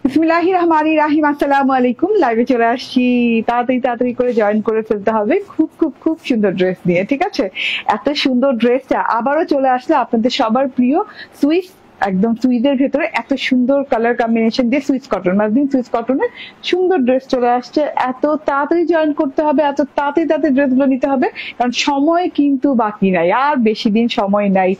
বিসমিল্লাহির রহমানির রহিম। আসসালামু আলাইকুম। লাইভে চলে আসছি, তাড়াতাড়ি তাড়াতাড়ি করে জয়েন করে ফেলতে হবে। খুব খুব খুব সুন্দর ড্রেস নিয়ে, ঠিক আছে? এত সুন্দর ড্রেসটা আবারও চলে আসলে আপনাদের সবার প্রিয় সুইস, একদম সুইদের ভেতরে এত সুন্দর কালার কম্বিনেশন দিয়ে সুইস কটন, মাসলিন সুইস কটনের সুন্দর ড্রেস চলে আসছে। এত তাড়াতাড়ি জয়েন করতে হবে, এত তাড়াতাড়ি তাড়াতাড়ি ড্রেসগুলো নিতে হবে, কারণ সময় কিন্তু বাকি নাই, আর বেশি দিন সময় নাই।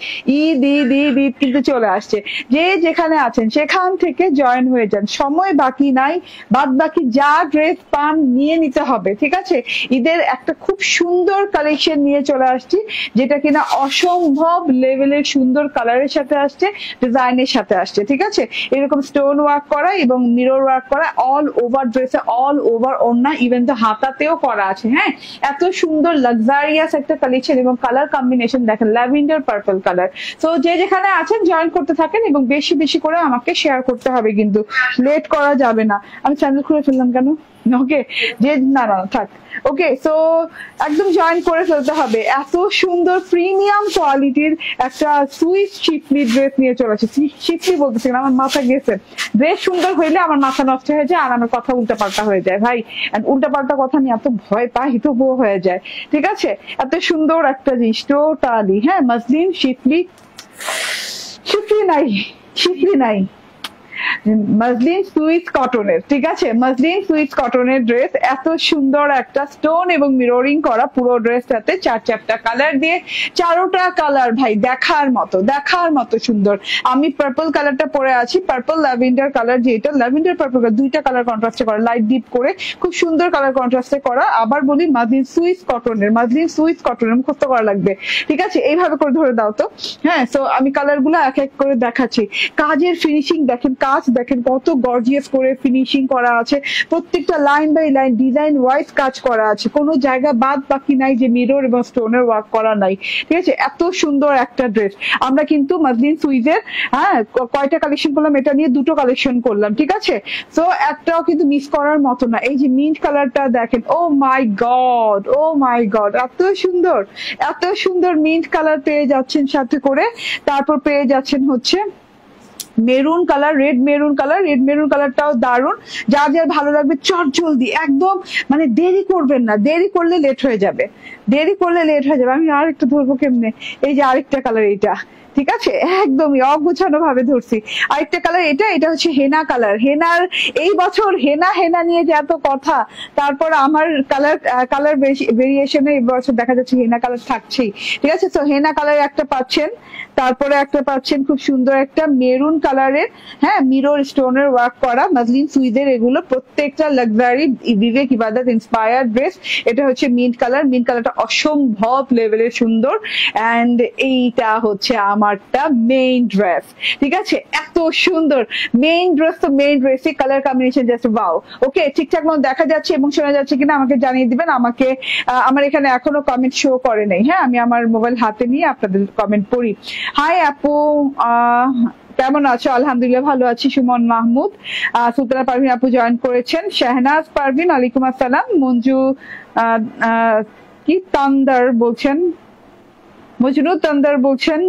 ঈদ ঈদ ঈদ ঈদ কিন্তু চলে আসছে। যে যেখানে আছেন সেখান থেকে জয়েন হয়ে যান, সময় বাকি নাই। বাদ বাকি যা ড্রেস পান নিয়ে নিতে হবে, ঠিক আছে? ঈদের একটা খুব সুন্দর কালেকশন নিয়ে চলে আসছি, যেটা কিনা অসম্ভব লেভেলের সুন্দর কালারের সাথে আসছে, ডিজাইনের সাথে আসছে, ঠিক আছে? এরকম স্টোন ওয়ার্ক করা এবং মিরর ওয়ার্ক করা অল ওভার ড্রেসে, অল ওভার ওড়না, ইভেন তো হাতাতেও করা আছে। হ্যাঁ, এত সুন্দর লাক্সারিয়াস একটা কালেকশন এবং কালার কম্বিনেশন দেখেন, ল্যাভেন্ডার পার্পল কালার। তো যে যেখানে আছেন জয়েন করতে থাকেন এবং বেশি বেশি করে আমাকে শেয়ার করতে হবে, কিন্তু লেট করা যাবে না। আমি চ্যানেল খুলে ফেললাম কেন? ওকে, যে না না থাক। ওকে, সো একদম জয়েন করে ফেলতে হবে। এত সুন্দর প্রিমিয়াম কোয়ালিটির একটা সুইস শিফলি ড্রেস নিয়ে চলেছে। শিফলি বলতেছি না, আমার মাথা গেছে। ড্রেস সুন্দর হইলে আমার মাথা নষ্ট হয়ে যায় আর আমার কথা উল্টাপাল্টা হয়ে যায় ভাই। উল্টাপাল্টা কথা আমি এত ভয় পাই, তবুও হয়ে যায়, ঠিক আছে? এত সুন্দর একটা জিনিস টোটালি। হ্যাঁ, মাসলিন শিফলি, শিফলি নাই, শিফলি নাই, মাসলিন সুইস কটনের, ঠিক আছে? মাসলিন সুইস কটনের ড্রেস, এত সুন্দর একটা স্টোন এবং মিররিং করা পুরো ড্রেসটাতে, চারটা কালার দিয়ে, চারোটা কালার ভাই দেখার মতো, দেখার মতো সুন্দর। আমি পার্পল কালারটা পরে আছি, পার্পল ল্যাভেন্ডার কালার, যেটা ল্যাভেন্ডার পার্পল, দুইটা কালার কন্ট্রাস্টে করা, লাইট ডিপ করে খুব সুন্দর কালার কন্ট্রাস্টে করা। আবার বলি মাসলিন সুইস কটনের, মাসলিন সুইস কটনের, মুখস্থ করা লাগবে, ঠিক আছে? এইভাবে করে ধরে দাও তো। হ্যাঁ, সো আমি কালার গুলো এক এক করে দেখাচ্ছি। কাজের ফিনিশিং দেখেন, কাজ দেখেন কত গর্জিয়াস করে ফিনিশিং করা আছে, প্রত্যেকটা line by line design wise কাজ করা আছে, কোনো জায়গা বাদ বাকি নাই যে মিরর এবং স্টোনের ওয়ার্ক করা নাই, ঠিক আছে? এত সুন্দর একটা ড্রেস। আমরা কিন্তু মাসলিন সুইজের কয়টা কালেকশন করলাম, এটা নিয়ে দুটো কালেকশন করলাম, ঠিক আছে? সো একটাও কিন্তু মিস করার মতো না। এই যে মিন্ট কালারটা দেখেন, ও মাই গড, ও মাই গড, এত সুন্দর, এত সুন্দর মিন্ট কালার পেয়ে যাচ্ছেন সাথে করে। তারপর পেয়ে যাচ্ছেন হচ্ছে maroon colour, red maroon colour, red maroon কালারটাও দারুন। যার যার ভালো লাগবে চট জলদি, একদম মানে দেরি করবেন না, দেরি করলে লেট হয়ে যাবে, দেরি করলে লেট হয়ে যাবে। আমি আরেকটা ধরবো কেমনে, এই যে আরেকটা কালার এইটা, ঠিক আছে? একদমই অগোছানো ভাবে ধরছি। আরেকটা কালার এটা, এটা হচ্ছে হেনা কালার। হেনার এই বছর হেনা হেনা নিয়ে যে এত কথা, তারপর আমার কালার ভেরিয়েশনে এই বছর দেখা যাচ্ছে হেনা কালার থাকছেই, ঠিক আছে? তো হেনা কালার একটা পাচ্ছেন, তারপরে একটা পাচ্ছেন খুব সুন্দর একটা মেরুন কালারের, হ্যাঁ, মিরর স্টোনের ওয়ার্ক করা মাসলিন সুইদের, এগুলো প্রত্যেকটা লাক্সারি বিবেক ইবাদত ইন্সপায়ার্ড ড্রেস। এটা হচ্ছে মিন্ট কালার, মিন্ট কালারটা অসম্ভব লেভেলের সুন্দর। অ্যান্ড এইটা হচ্ছে আমারটা মেইন ড্রেস, ঠিক আছে? এত সুন্দর মেইন ড্রেস, তো মেইন ড্রেসে কালার কম্বিনেশন জাস্ট ওয়াও। ওকে, ঠিকঠাক মতো দেখা যাচ্ছে এবং শোনা যাচ্ছে কিনা আমাকে জানিয়ে দিবেন। আমাকে আমার এখানে এখনো কমেন্ট শো করে নেই। হ্যাঁ, আমি আমার মোবাইল হাতে নিয়ে আপনাদের কমেন্ট পড়ি। হাই আপু, কেমন আছো? আলহামদুলিল্লাহ ভালো আছি। সুমন মাহমুদ, সুলতানা পারভিন আপু জয়েন করেছেন। শাহনাজ পারভিন, ওয়ালাইকুম আসসালাম। মঞ্জু কি তান্দার বলছেন, মজনু তান্দার বলছেন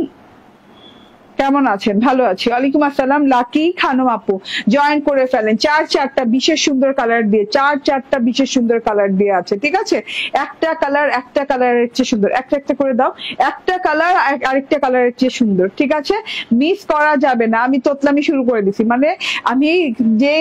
কেমন আছেন? ভালো আছি, ওয়ালাইকুম আসসালাম। লাকি খানম আপু জয়েন করে ফেলেন। চারটা বিশেষ সুন্দর কালার দিয়ে, চারটা বিশেষ সুন্দর কালার দিয়ে আছে, ঠিক আছে? একটা কালারের চেয়ে সুন্দর, একটা করে দাও। একটা কালার আরেকটা কালারের চেয়ে সুন্দর, ঠিক আছে? মিস করা যাবে না। আমি তোতলামি শুরু করে দিছি, মানে আমি যে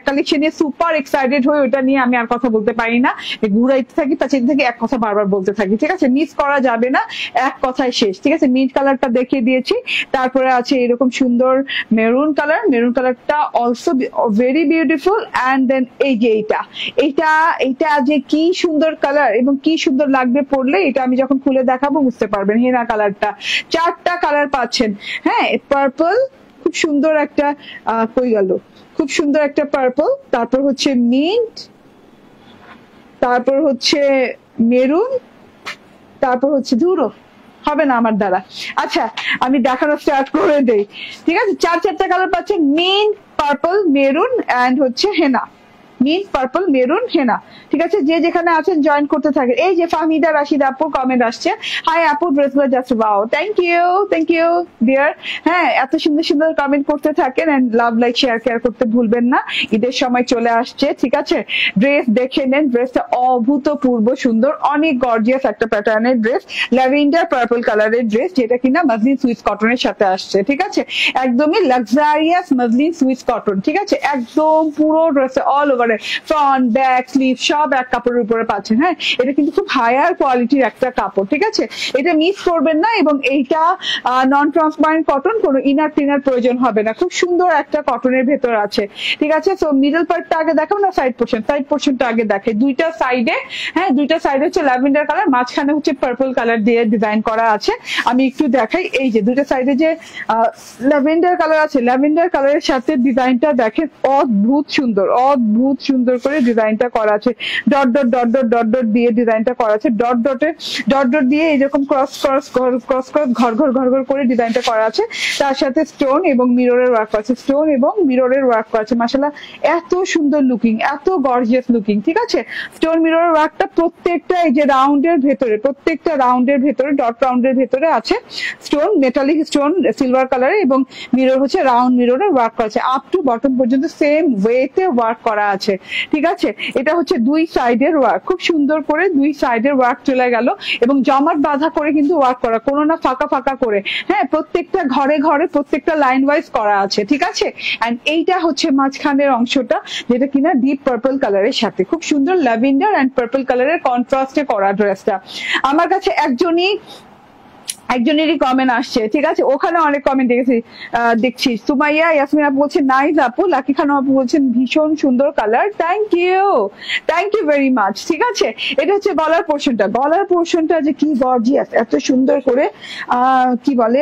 কালেকশন নিয়ে সুপার এক্সাইটেড হই, ওটা নিয়ে আমি আর কথা বলতে পারি না, ঘুরাইতে থাকি, পাচাইতে থাকি, এক কথা বারবার বলতে থাকি, ঠিক আছে? মিস করা যাবে না, এক কথায় শেষ, ঠিক আছে? মিন্ট কালারটা দেখিয়ে দিয়েছি, তারপর আছে এরকম সুন্দর মেরুন কালার, মেরুন কালারটা also very beautiful. And then এই যে এইটা যে কি সুন্দর কালার এবং কি সুন্দর লাগবে পরলে, এটা আমি যখন খুলে দেখাবো বুঝতে পারবেন। হেনা কালারটা, চারটা কালার পাচ্ছেন। হ্যাঁ, পার্পল, খুব সুন্দর একটা কই গেল, খুব সুন্দর একটা পার্পল, তারপর হচ্ছে মিন্ট, তারপর হচ্ছে মেরুন, তারপর হচ্ছে ধুরো, হবে না আমার দ্বারা। আচ্ছা, আমি দেখানো স্টার্ট করে দেই, ঠিক আছে? চারটা কালার পাচ্ছেন, মিন্ট, পার্পল, মেরুন এন্ড হচ্ছে হেনা। মিন্ট, পার্পল, মেরুন, হেনা। ঠিক আছে, যে যেখানে আছেন জয়েন করতে থাকে। এই যে ফাহমিদা রাশিদ আপুর কমেন্ট আসছে, হাই আপু, ড্রেসগুলো just wow. Thank you dear. হ্যাঁ, এত সুন্দর সুন্দর কমেন্ট করতে থাকেন, এন্ড লাভ, লাইক, শেয়ার করতে ভুলবেন না। ঈদের সময় চলে আসছে, ঠিক আছে। ড্রেস দেখে নেন, ড্রেসটা অভূতপূর্ব সুন্দর, অনেক গর্জিয়াস একটা প্যাটার্নের ড্রেস, ল্যাভেন্ডার পার্পল কালারের ড্রেস, যেটা কিনা মসলিন সুইস কটনের সাথে আসছে। ঠিক আছে, একদমই লাক্সারিয়াস মসলিন সুইস কটন। ঠিক আছে, একদম পুরো ড্রেসে অল ওভারে ফ্রন্ট, ব্যাক, স্লিভ সব এক কাপড়ের উপরে পাচ্ছেন। হ্যাঁ, এটা কিন্তু খুব হায়ার কোয়ালিটির একটা কাপড়। ঠিক আছে, এটা মিস করবেন না। এবং এইটা নন ট্রান্সপারেন্ট কটন, কোনো ইনার টিনার প্রয়োজন হবে না, খুব সুন্দর একটা কটনের ভেতর আছে। ঠিক আছে, তো মিডল পার্টটা আগে দেখাবো না সাইড পোর্শন? সাইড পোর্শনটা আগে দেখে। দুইটা সাইডে, হ্যাঁ, দুইটা সাইডে হচ্ছে ল্যাভেন্ডার কালার, মাঝখানে হচ্ছে পার্পল কালার দিয়ে ডিজাইন করা আছে। আমি একটু দেখাই, এই যে দুইটা সাইডে যে ল্যাভেন্ডার কালার আছে, ল্যাভেন্ডার কালারের সাথে ডিজাইনটা দেখেন অদ্ভুত সুন্দর, অদ্ভুত সুন্দর করে ডিজাইনটা করা আছে। Dot dot dot dot dot dot দিয়ে ডিজাইনটা করা আছে, ডট ডট দিয়ে এরকম ক্রস ক্রস ক্রস ক্রস ঘর ঘর ঘর ঘর করে ডিজাইনটা করা আছে। তার সাথে স্টোন এবং মিররের ওয়ার্ক আছে, স্টোন এবং মিররের ওয়ার্ক আছে। মাশাআল্লাহ, এত সুন্দর লুকিং, এত গর্জিয়াস লুকিং। ঠিক আছে, স্টোন মিররের ওয়ার্কটা প্রত্যেকটা এই যে রাউন্ডের ভেতরে, প্রত্যেকটা রাউন্ডের ভেতরে, ডট রাউন্ডের ভেতরে আছে স্টোন, মেটালিক স্টোন সিলভার কালারে, এবং মিরর হচ্ছে রাউন্ড মিররের ওয়ার্ক করা আছে। আপ টু বটম পর্যন্ত সেম ওয়েতে ওয়ার্ক করা আছে। ঠিক আছে, এটা হচ্ছে দুই সাইডের ওয়ার্ক, খুব সুন্দর করে দুই সাইডের ওয়ার্ক চলে গেল, এবং জমাট বাঁধা করে কিন্তু ওয়ার্ক করা, কোনো না ফাঁকা ফাঁকা করে। হ্যাঁ, প্রত্যেকটা ঘরে ঘরে প্রত্যেকটা লাইন ওয়াইজ করা আছে। ঠিক আছে, এন্ড এইটা হচ্ছে মাঝখানের অংশটা, যেটা কিনা ডিপ পার্পল কালারের সাথে খুব সুন্দর ল্যাভেন্ডার এন্ড পার্পল কালারের কন্ট্রাস্টে করা ড্রেসটা। আমার কাছে একজনেরই কমেন্ট আসছে। ঠিক আছে, ওখানে অনেক কমেন্ট দেখছি। সুমাইয়া ইয়াসমিন আপু বলছেন নাইস আপু, লাকি খান আপু বলছেন ভীষণ সুন্দর colour. Thank you very much. ঠিক আছে, এটা হচ্ছে গলার পোর্শনটা। গলার পোর্শনটা যে কি গর্জিয়াস, এত সুন্দর করে কি বলে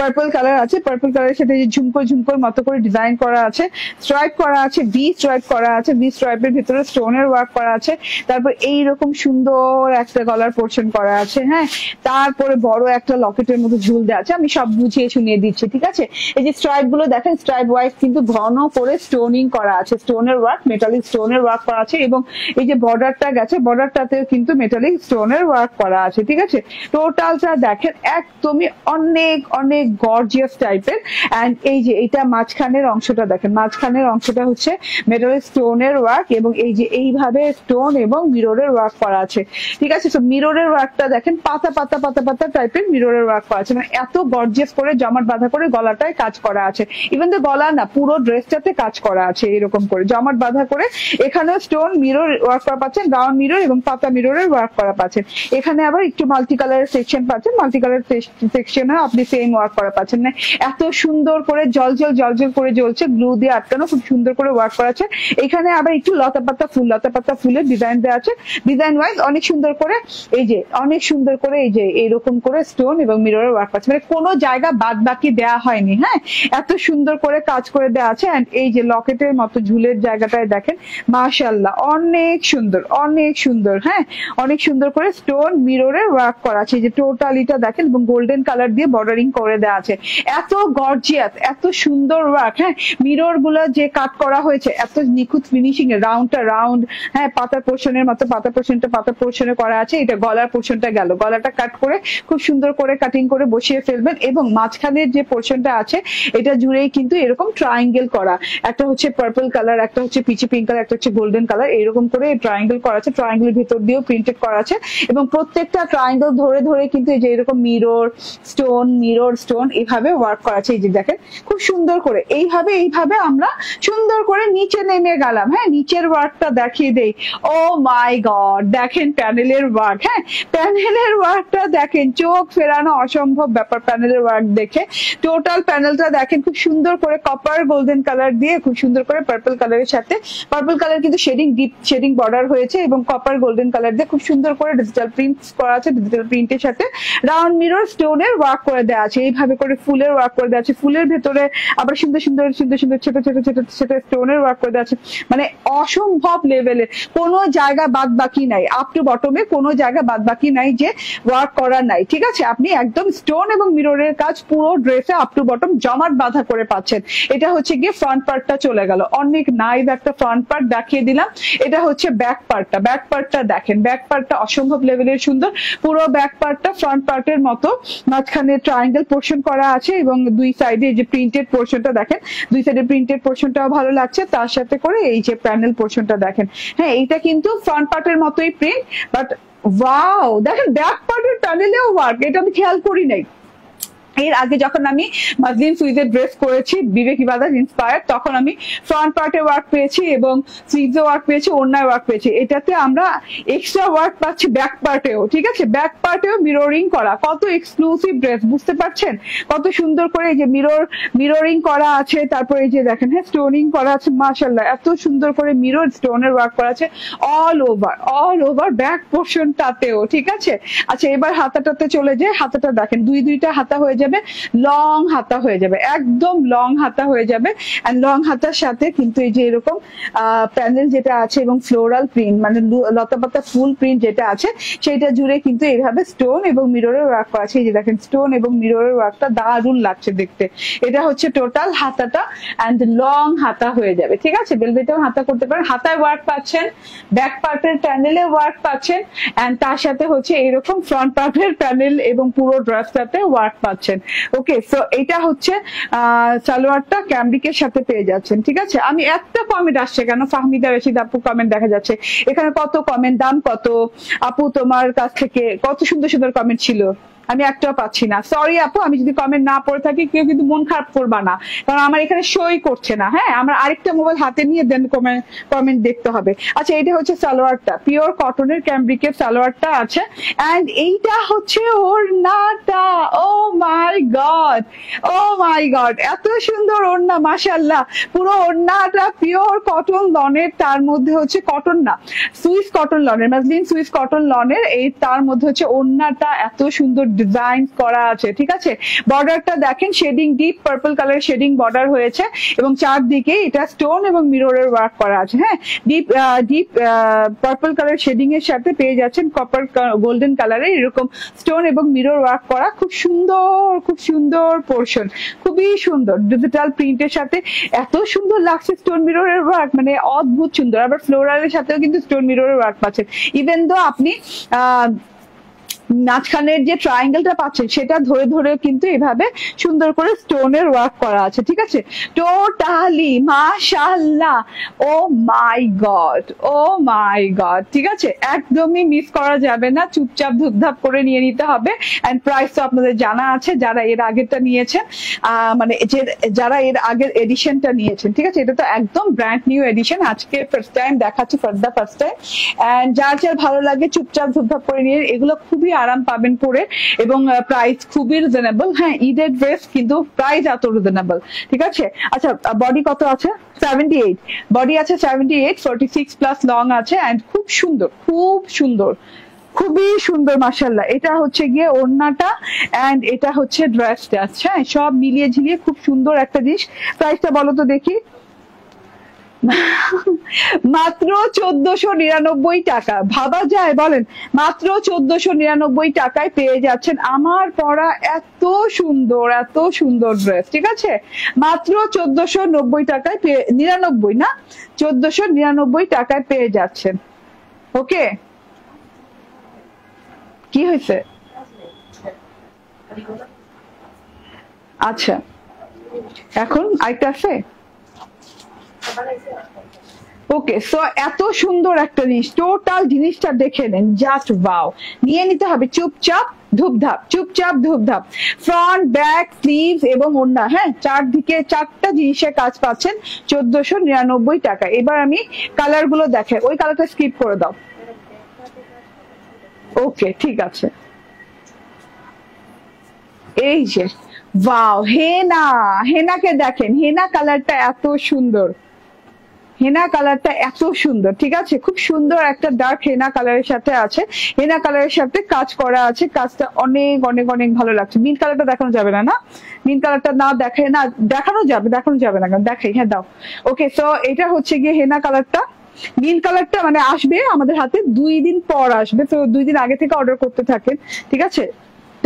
পার্পল কালার আছে, পার্পল কালারের সাথে যে ঝুমকো ঝুমকোর মতো করে ডিজাইন করা আছে, স্ট্রাইপ করা আছে, ভি স্ট্রাইপ করা আছে, ভি স্ট্রাইপের ভিতরে স্টোনের ওয়ার্ক করা আছে। তারপর এইরকম সুন্দর একটা গলার পোর্শন করা আছে। হ্যাঁ, তারপরে বড় একটা লকেটের মতো ঝুল দেওয়া আছে। আমি সব বুঝিয়ে শুনিয়ে দিচ্ছি। ঠিক আছে, এই যে স্ট্রাইপ গুলো দেখেন, স্ট্রাইপ ওয়াইজ কিন্তু ঘন করে স্টোনিং করা আছে, স্টোনের ওয়ার্ক, মেটালিক স্টোনের ওয়ার্ক করা আছে। এবং এই যে বর্ডারটা গেছে, বর্ডারটাতেও কিন্তু মেটালিক স্টোনের ওয়ার্ক করা আছে। ঠিক আছে, টোটালটা দেখেন একদমই অনেক অনেক গর্জিয়াস টাইপের। এন্ড এই যে এটা মাঝখানের অংশটা দেখেন, মাঝখানের অংশটা হচ্ছে মেটালিক স্টোনের ওয়ার্ক, এবং এই যে এইভাবে স্টোন এবং মিররের ওয়ার্ক করা আছে। ঠিক আছে, তো মিররের ওয়ার্কটা দেখেন পাতা পাতা পাতা পাতা টাইপের মিররের ওয়ার্ক করা আছে, মানে এত গর্জিয়াস করে জমাট বাঁধা করে গলাটায় কাজ করা আছে। ইভেন তো গলা না, পুরো ড্রেসটাতে কাজ করা আছে এরকম করে জমাট বাঁধা করে। এখানে স্টোন মিরর ওয়ার্ক করা পাচ্ছেন, রাউন্ড মিরর এবং পাতা মিররের ওয়ার্ক করা পাচ্ছেন। এখানে আবার একটু মাল্টি কালারের সেকশন পাচ্ছেন, মাল্টি কালার সেকশনে আপনি সেম ওয়ার্ক করা পাচ্ছেন না। এত সুন্দর করে জল করে জ্বলছে, গ্লু দিয়ে আটকানো, খুব সুন্দর করে ওয়ার্ক করা আছে। এখানে আবার একটু লতা পাতা ফুলের ডিজাইন দেওয়া আছে, ডিজাইন ওয়াইজ অনেক সুন্দর করে। এই যে অনেক সুন্দর করে এই যে এইরকম করে স্টোন এবং মিররের ওয়ার্ক আছে, মানে কোনো জায়গা বাদ বাকি দেওয়া হয়নি। হ্যাঁ, এত সুন্দর করে কাজ করে দেওয়া আছে। এন্ড এই যে লকেটের মতো ঝুলের জায়গাটায় দেখেন, মাশাআল্লাহ অনেক সুন্দর, অনেক সুন্দর। হ্যাঁ, অনেক সুন্দর করে স্টোন মিররের ওয়ার্ক করা আছে। এই যে টোটালিটা দেখেন, এবং গোল্ডেন কালার দিয়ে বর্ডারিং করে দেওয়া আছে। এত গর্জিয়াস, এত সুন্দর ওয়ার্ক। হ্যাঁ, মিরর গুলো যে কাট করা হয়েছে এত নিখুঁত ফিনিশিং এ, রাউন্ডটা রাউন্ড, হ্যাঁ, পাতা পোর্শনের মতো পাতা পোর্শনে করা আছে। এটা গলার পোর্শনটা গেল, গলাটা কাট করে খুব সুন্দর করে কাটিং করে বসিয়ে ফেলবেন। এবং মাঝখানের যে পোর্শনটা আছে এটা জুড়েই কিন্তু এরকম ট্রায়াঙ্গেল করা, একটা হচ্ছে পার্পল কালার, একটা হচ্ছে পিচি পিঙ্ক কালার, একটা হচ্ছে গোল্ডেন কালার, এরকম করে ট্রায়াঙ্গেল করা আছে। ট্রায়াঙ্গেলের ভিতর দিয়েও প্রিন্টেড করা আছে, এবং প্রত্যেকটা ট্রায়াঙ্গেল ধরে ধরে কিন্তু এই যে এরকম মিরর স্টোন এইভাবে ওয়ার্ক করা আছে। এই যে দেখেন খুব সুন্দর করে এইভাবে আমরা সুন্দর করে নিচে নেমে গেলাম। হ্যাঁ, নিচের ওয়ার্কটা দেখিয়ে দেই। ও মাই গড, দেখেন প্যানেলের ওয়ার্ক। হ্যাঁ, প্যানেলের ওয়ার্কটা দেখেন, চোখ ফেরানো অসম্ভব ব্যাপার প্যানেলের ওয়ার্ক দেখে। টোটাল প্যানেলটা দেখেন খুব সুন্দর করে কপার গোল্ডেন কালার দিয়ে, খুব সুন্দর করে পার্পল কালারের সাথে, পার্পল কালার কিন্তু ডিপ শেডিং বর্ডার হয়েছে, এবং কপার গোল্ডেন কালার দিয়ে খুব সুন্দর করে ডিজিটাল প্রিন্ট করা আছে। ডিজিটাল প্রিন্টের সাথে রাউন্ড মিরর স্টোনের ওয়ার্ক করে দেওয়া আছে, এইভাবে করে ফুলের ওয়ার্ক করে দেওয়া আছে। ফুলের ভেতরে আবার সুন্দর সুন্দর ছোট ছোট স্টোনের ওয়ার্ক করে দেওয়া আছে, মানে অসম্ভব লেভেলের, কোনো জায়গা বাদ বাকি নাই, আপ টু বটমে কোনো জায়গা বাদ বাকি নাই যে ওয়ার্ক করার নাই, ঠিক আছে। আপনি একদম স্টোন এবং মিররের কাজ পুরো ড্রেসে আপ টু বটম জমাট বাঁধা করে পাচ্ছেন। এটা হচ্ছে গিয়ে ফ্রন্ট পার্টটা চলে গেল, অনেক নাইস একটা ফ্রন্ট পার্ট দেখিয়ে দিলাম। এটা হচ্ছে ব্যাক পার্টটা, ব্যাক পার্টটা দেখেন, ব্যাক পার্টটা অসম্ভব লেভেলের সুন্দর, পুরো ব্যাক পার্টটা ফ্রন্ট পার্টের মতো মাঝখানে ট্রায়াঙ্গেল পোর্শন করা আছে এবং দুই সাইডে এই যে প্রিন্টেড পোর্শনটা দেখেন, দুই সাইডে প্রিন্টেড পোর্শনটাও ভালো লাগছে, তার সাথে করে এই যে প্যানেল পোর্শনটা দেখেন। হ্যাঁ, এইটা কিন্তু ফ্রন্ট পার্টের মতোই প্রিন্ট, বাট ওয়াও দেখেন ব্যাক পার্টের প্যানেলেও ওয়ার্ক, এটা আমি খেয়াল করি নাই। এর আগে যখন আমি মাসলিন সুইজের ড্রেস করেছি বিবেক ইবাদত ইন্সপায়ার, তখন আমি ফ্রন্ট পার্টে ওয়ার্ক পেয়েছি এবং স্লিভসে ওয়ার্ক পেয়েছি, ওড়নায় ওয়ার্ক পেয়েছি। এটাতে আমরা এক্সট্রা ওয়ার্ক পাচ্ছি ব্যাক পার্টেও, ঠিক আছে, ব্যাক পার্টেও মিররিং করা, কত এক্সক্লুসিভ ড্রেস, বুঝতে পারছেন কত সুন্দর করে এই যে মিররিং করা আছে, তারপরে এই যে দেখেন হ্যাঁ স্টোনিং করা আছে, মাশাআল্লাহ এত সুন্দর করে মিরর স্টোনের ওয়ার্ক করা আছে অল ওভার ব্যাক পোর্শনটাতেও, ঠিক আছে। আচ্ছা, এবার হাতাটাতে চলে যায়, হাতাটা দেখেন দুইটা হাতা হয়ে যাবে, লং হাতা হয়ে যাবে, একদম লং হাতা হয়ে যাবে। এন্ড লং হাতার সাথে কিন্তু এই যে এরকম প্যানেল যেটা আছে এবং ফ্লোরাল প্রিন্ট মানে লতাপাতা ফুল প্রিন্ট যেটা আছে সেটা জুড়ে কিন্তু এইভাবে স্টোন এবং মিররের ওয়ার্ক করা আছে। এই যে দেখেন স্টোন এবং মিররের ওয়ার্কটা দারুণ লাগছে দেখতে। এটা হচ্ছে টোটাল হাতাটা এন্ড লং হাতা হয়ে যাবে, ঠিক আছে। বেলভেটেও হাতা করতে পারেন, হাতায় ওয়ার্ক পাচ্ছেন, ব্যাক পার্টের প্যানেলে ওয়ার্ক পাচ্ছেন এন্ড তার সাথে হচ্ছে এরকম ফ্রন্ট পার্টের প্যানেল এবং পুরো ড্রেসটাতে ওয়ার্ক পাচ্ছেন। ওকে, সো এটা হচ্ছে সালোয়ারটা ক্যামব্রিকের সাথে পেয়ে যাচ্ছেন, ঠিক আছে। আমি একটা কমেন্ট আসছে কেন, ফাহমিদা রশিদ আপু কমেন্ট দেখা যাচ্ছে এখানে, কত কমেন্ট, দাম কত আপু, তোমার কাছ থেকে কত সুন্দর সুন্দর কমেন্ট ছিল, আমি একটাও পাচ্ছি না। সরি আপু, আমি যদি কমেন্ট না পড়ে থাকি কেউ কিন্তু মন খারাপ করবা না, কারণ আমার এখানে শোই করছে না। হ্যাঁ, আমার আরেকটা মোবাইল হাতে নিয়ে দেন কমেন্ট দেখতে হবে। আচ্ছা, এটা হচ্ছে সালোয়ারটা, পিওর কটনের ক্যামব্রিকের সালোয়ারটা আছে এন্ড এইটা হচ্ছে ওড়নাটা। ও মাই গড, ও মাই গড, এত সুন্দর ওড়না, মাশাআল্লাহ। পুরো ওড়নাটা পিওর কটন লনের, তার মধ্যে হচ্ছে কটন না সুইস কটন লনের, মাসলিন সুইস কটন লনের, এই তার মধ্যে হচ্ছে ওড়নাটা এত সুন্দর ডিজাইন করা আছে, ঠিক আছে। বর্ডারটা দেখেন shading, deep purple colour shading border হয়েছে এবং চারদিকে এটা স্টোন এবং মিররের ওয়ার্ক করা আছে। হ্যাঁ, ডিপ পার্পল কালার শেডিং এর সাথে পেয়ে যাচ্ছেন কপার গোল্ডেন কালারের এরকম স্টোন এবং মিরর ওয়ার্ক করা, খুব সুন্দর পোর্শন, খুবই সুন্দর ডিজিটাল প্রিন্টের সাথে এত সুন্দর লাগছে স্টোন মিররের ওয়ার্ক, মানে অদ্ভুত সুন্দর। আবার ফ্লোরালের সাথেও কিন্তু স্টোন মিররের ওয়ার্ক পাচ্ছেন, ইভেন দো আপনি মাঝখানের যে ট্রায়াঙ্গেলটা পাচ্ছেন সেটা ধরে ধরে কিন্তু এভাবে সুন্দর করে স্টোনের ওয়ার্ক করা আছে, ঠিক আছে। টোটালি মাশাআল্লাহ, ও মাই গড, ঠিক আছে, একদমই মিস করা যাবে না, চুপচাপ ধুপধাপ করে নিয়ে নিতে হবে। এন্ড প্রাইস তো আপনাদের জানা আছে, যারা এর আগেরটা নিয়েছেন, মানে যারা এর আগের এডিশনটা নিয়েছেন, ঠিক আছে। এটা তো একদম ব্র্যান্ড নিউ এডিশন, আজকে ফার্স্ট টাইম দেখাচ্ছি, for the first time. And যার ভালো লাগে চুপচাপ ধুপধাপ করে নিয়ে, এগুলো খুবই আরাম পাবেন পরে এবং প্রাইস খুবই রিজনেবল। হ্যাঁ, ঈদের ড্রেস কিন্তু প্রাইস এত রিজনেবল, ঠিক আছে। আচ্ছা, বডি কত আছে? 78 বডি আছে, 78, 46 প্লাস লং আছে এন্ড খুব সুন্দর, খুবই সুন্দর মাশাআল্লাহ। এটা হচ্ছে গিয়ে ওড়নাটা এন্ড এটা হচ্ছে ড্রেসটা। আচ্ছা, সব মিলিয়ে ঝিলিয়ে খুব সুন্দর একটা জিনিস। প্রাইসটা বলো তো দেখি। মাত্র 1499 টাকা, ভাবা যায় বলেন? মাত্র 1499 টাকায় পেয়ে যাচ্ছেন আমার পরা এত সুন্দর ড্রেস, ঠিক আছে। মাত্র 1490 টাকায় 99 না, 1499 টাকায় পেয়ে যাচ্ছেন। ওকে, কি হয়েছে? আচ্ছা, এখন আরেকটা আছে। ওকে, সো এত সুন্দর একটা জিনিস, টোটাল জিনিসটা দেখে নেন, জাস্ট ওয়াও, নিয়ে নিতে হবে চুপচাপ ধুপধাপ। ফ্রন্ট, ব্যাক, স্লিভস এবং ওড়না, হ্যাঁ, চারদিকে চারটা জিনিসের কাজ পাচ্ছেন 1499 টাকা। এবার আমি কালার গুলো দেখাই, ওই কালারটা স্কিপ করে দাও। ওকে, ঠিক আছে। এই যে ওয়াও, হেনাকে দেখেন, হেনা কালারটা এত সুন্দর, হেনা কালারটা এত সুন্দর, ঠিক আছে, খুব সুন্দর একটা ডার্ক হেনা কালারের সাথে আছে, হেনা কালারের সাথে কাজ করা আছে, কাজটা অনেক অনেক অনেক ভালো লাগছে। মিন কালারটা দেখানো যাবে না, না মিন কালারটা না দেখায় না, দেখানো যাবে না, কারণ দেখাই, হ্যাঁ দাও। ওকে, সো এটা হচ্ছে গিয়ে হেনা কালারটা। মিন কালারটা মানে আসবে আমাদের হাতে 2 দিন পর আসবে, তো 2 দিন আগে থেকে অর্ডার করতে থাকেন, ঠিক আছে।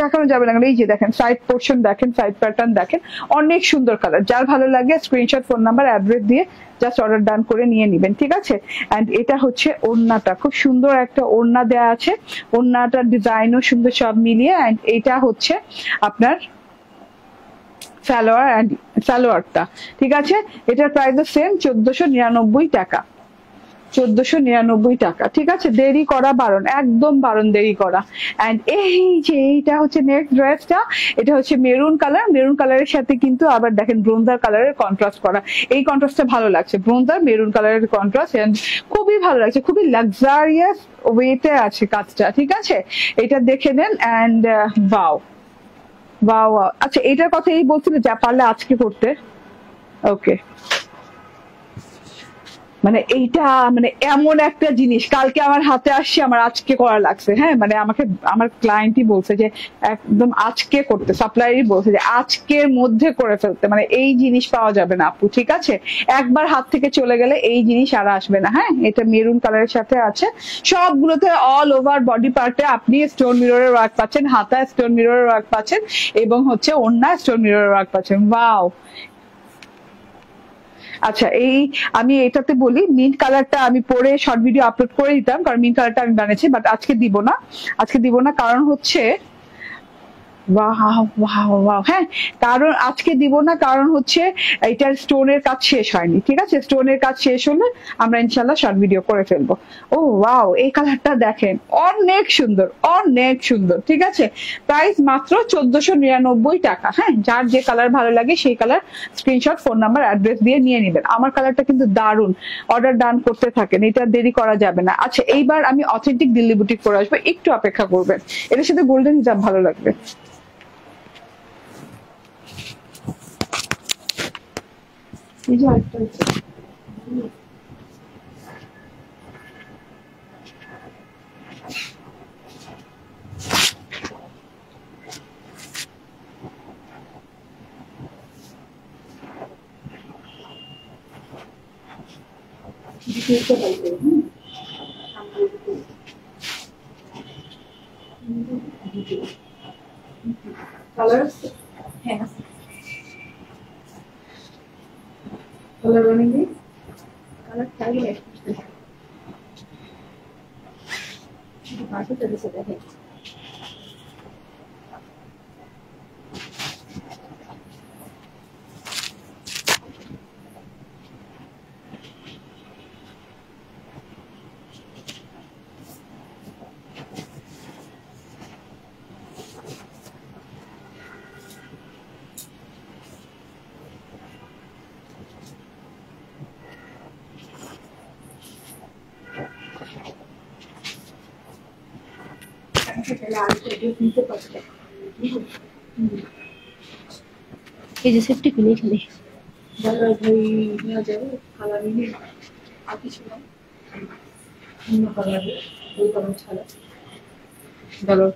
দেখানো যাবে না, এই যে দেখেন সাইড পোর্শন দেখেন, সাইড প্যাটার্ন দেখেন, অনেক সুন্দর কালার। যার ভালো লাগে স্ক্রিনশট, ফোন নাম্বার, অ্যাড্রেস দিয়ে জাস্ট অর্ডার ডান করে নিয়ে নিবেন, ঠিক আছে। এন্ড এটা হচ্ছে ওড়নাটা, খুব সুন্দর একটা ওড়না দেয়া আছে, ওড়নাটার ডিজাইনও সুন্দর সব মিলিয়ে। এন্ড এটা হচ্ছে আপনার সালোয়ারটা, ঠিক আছে। এটার প্রাইস সেম 1499 টাকা, 1499 টাকা, ঠিক আছে। দেরি করা বারণ, একদম বারণ দেরি করা। এন্ড এই যে এইটা হচ্ছে নেক্সট ড্রেসটা, এটা হচ্ছে মেরুন কালার, মেরুন কালারের সাথে কিন্তু আবার দেখেন ব্রোঞ্জার কালারের কন্ট্রাস্ট করা, এই কন্ট্রাস্টটা ভালো লাগছে, ব্রোঞ্জার মেরুন কালারের কন্ট্রাস্ট, এন্ড খুবই ভালো লাগছে, খুবই লাক্সারিয়াস ওয়েতে আছে কাজটা, ঠিক আছে। এটা দেখে নেন। এন্ড ওয়াও ওয়াও, আচ্ছা এটার কথা এই বলছিল যা পারলে আজকে করতে। ওকে, মানে এইটা মানে এমন একটা জিনিস কালকে আমার হাতে আসছে, আমার আজকে করা লাগছে, হ্যাঁ মানে আমাকে আমার ক্লায়েন্টই বলছে যে একদম আজকে করতে, সাপ্লায়ারই বলছে যে আজকের মধ্যে করে ফেলতে, মানে এই জিনিস পাওয়া যাবে না আপু, ঠিক আছে। একবার হাত থেকে চলে গেলে এই জিনিস আর আসবে না। হ্যাঁ, এটা মেরুন কালারের সাথে আছে, সবগুলোতে অল ওভার বডি পার্টে আপনি স্টোন মিররের ওয়ার্ক পাচ্ছেন, হাতায় স্টোন মিররের ওয়ার্ক পাচ্ছেন, এবং হচ্ছে ওড়নায় স্টোন মিররের ওয়ার্ক পাচ্ছেন। ওয়াও, আচ্ছা এই আমি এটাতে বলি, মিন্ট কালারটা আমি পরে শর্ট ভিডিও আপলোড করে দিতাম, কারণ মিন্ট কালারটা আমি বানিয়েছি, বাট আজকে দিব না, আজকে দিব না, কারণ হচ্ছে ওয়াও ওয়াও ওয়াও, হ্যাঁ কারণ আজকে দিব না, কারণ হচ্ছে এটার স্টোনের কাজ শেষ হয়নি, ঠিক আছে। স্টোনের কাজ শেষ হলে আমরা ইনশাল্লাহ শর্ট ভিডিও করে ফেলবো। ও ওয়াও, এই কালারটা দেখেন, অনেক সুন্দর, অনেক সুন্দর, ঠিক আছে। প্রাইস মাত্র 1499 টাকা। হ্যাঁ, যার যে কালার ভালো লাগে সেই colour screenshot, phone number, address দিয়ে নিয়ে নেবেন। আমার কালারটা কিন্তু দারুন, অর্ডার ডান করতে থাকেন, এটা দেরি করা যাবে না। আচ্ছা এইবার আমি অথেন্টিক দিল্লি বুটিক করে আসবো, একটু অপেক্ষা করবেন, এটার সাথে গোল্ডেন হিজাব ভালো লাগবে। এই যে আরেকটা আছে। কালার হ্যাঁ, কালার রানিং কালার চাইলে পাশে চলে সেটা হ্যাঁ। এই যে সেফটি পিন এখানে ভাই নেওয়া যাবে, কালার নিয়ে আর কিছু না, অন্য কালার, ওই কালার ছাড়া ভালো।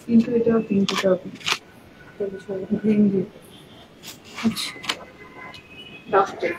কিন্তু এটাও পিঙ্ক, এটাও পিঙ্ক, গ্রিন দিয়ে আচ্ছা লাস্টে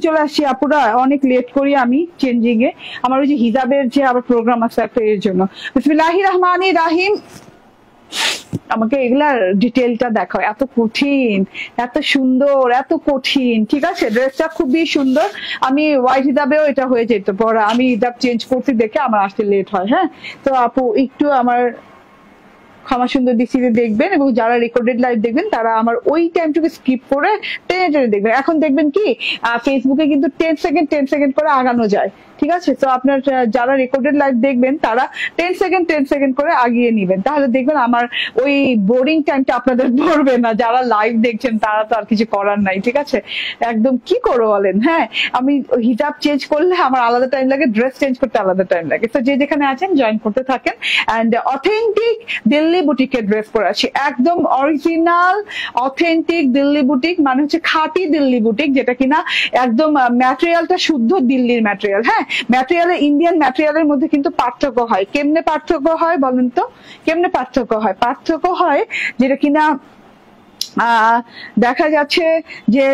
চলে আসছি আপুরা, অনেক লেট করি আমি চেঞ্জিং এ, আমার ওই যে হিজাবের যে আবার প্রোগ্রাম আছে একটা এর জন্য। বিসমিল্লাহির রহমানির রহিম। আমাকে এগুলার ডিটেলটা দেখো, এত কঠিন, এত সুন্দর, এত কঠিন। ঠিক আছে, ড্রেসটা খুবই সুন্দর। আমি হোয়াইট হিজাবেও এটা হয়ে যেত পরা, আমি হিজাব চেঞ্জ করতে দেখে আমার আসতে লেট হয়। হ্যাঁ, তো আপু একটু আমার ক্ষমা সুন্দর দৃষ্টিতে দেখবেন, এবং যারা রেকর্ডেড লাইভ দেখবেন তারা আমার ওই টাইমটুকু স্কিপ করে টেনে টেনে দেখবেন। এখন দেখবেন কি ফেসবুকে কিন্তু 10 সেকেন্ড করে আগানো যায়। ঠিক আছে, তো আপনার যারা রেকর্ডেড লাইভ দেখবেন তারা 10 সেকেন্ড করে আগিয়ে নিবেন, তাহলে দেখবেন আমার ওই বোরিং টাইমটা আপনাদের পড়বে না। যারা লাইভ দেখছেন তারা তো আর কিছু করার নাই। ঠিক আছে, একদম কি করো বলেন। হ্যাঁ, আমি হিজাব চেঞ্জ করলে আমার আলাদা টাইম লাগে, ড্রেস চেঞ্জ করতে আলাদা টাইম লাগে। তো যে যেখানে আছেন জয়েন করতে থাকেন। অ্যান্ড অথেন্টিক দিল্লি বুটিকের ড্রেস পরে আছি, একদম অরিজিনাল অথেন্টিক দিল্লি বুটিক, মানে হচ্ছে খাঁটি দিল্লি বুটিক, যেটা কিনা একদম ম্যাটেরিয়ালটা শুদ্ধ দিল্লির ম্যাটেরিয়াল। হ্যাঁ, ম্যাটেরিয়ালের ইন্ডিয়ান ম্যাটেরিয়ালের মধ্যে কিন্তু পার্থক্য হয়। কেমনে পার্থক্য হয় বলেন তো? কেমনে পার্থক্য হয়? পার্থক্য হয় যেটা কিনা দেখা যাচ্ছে যে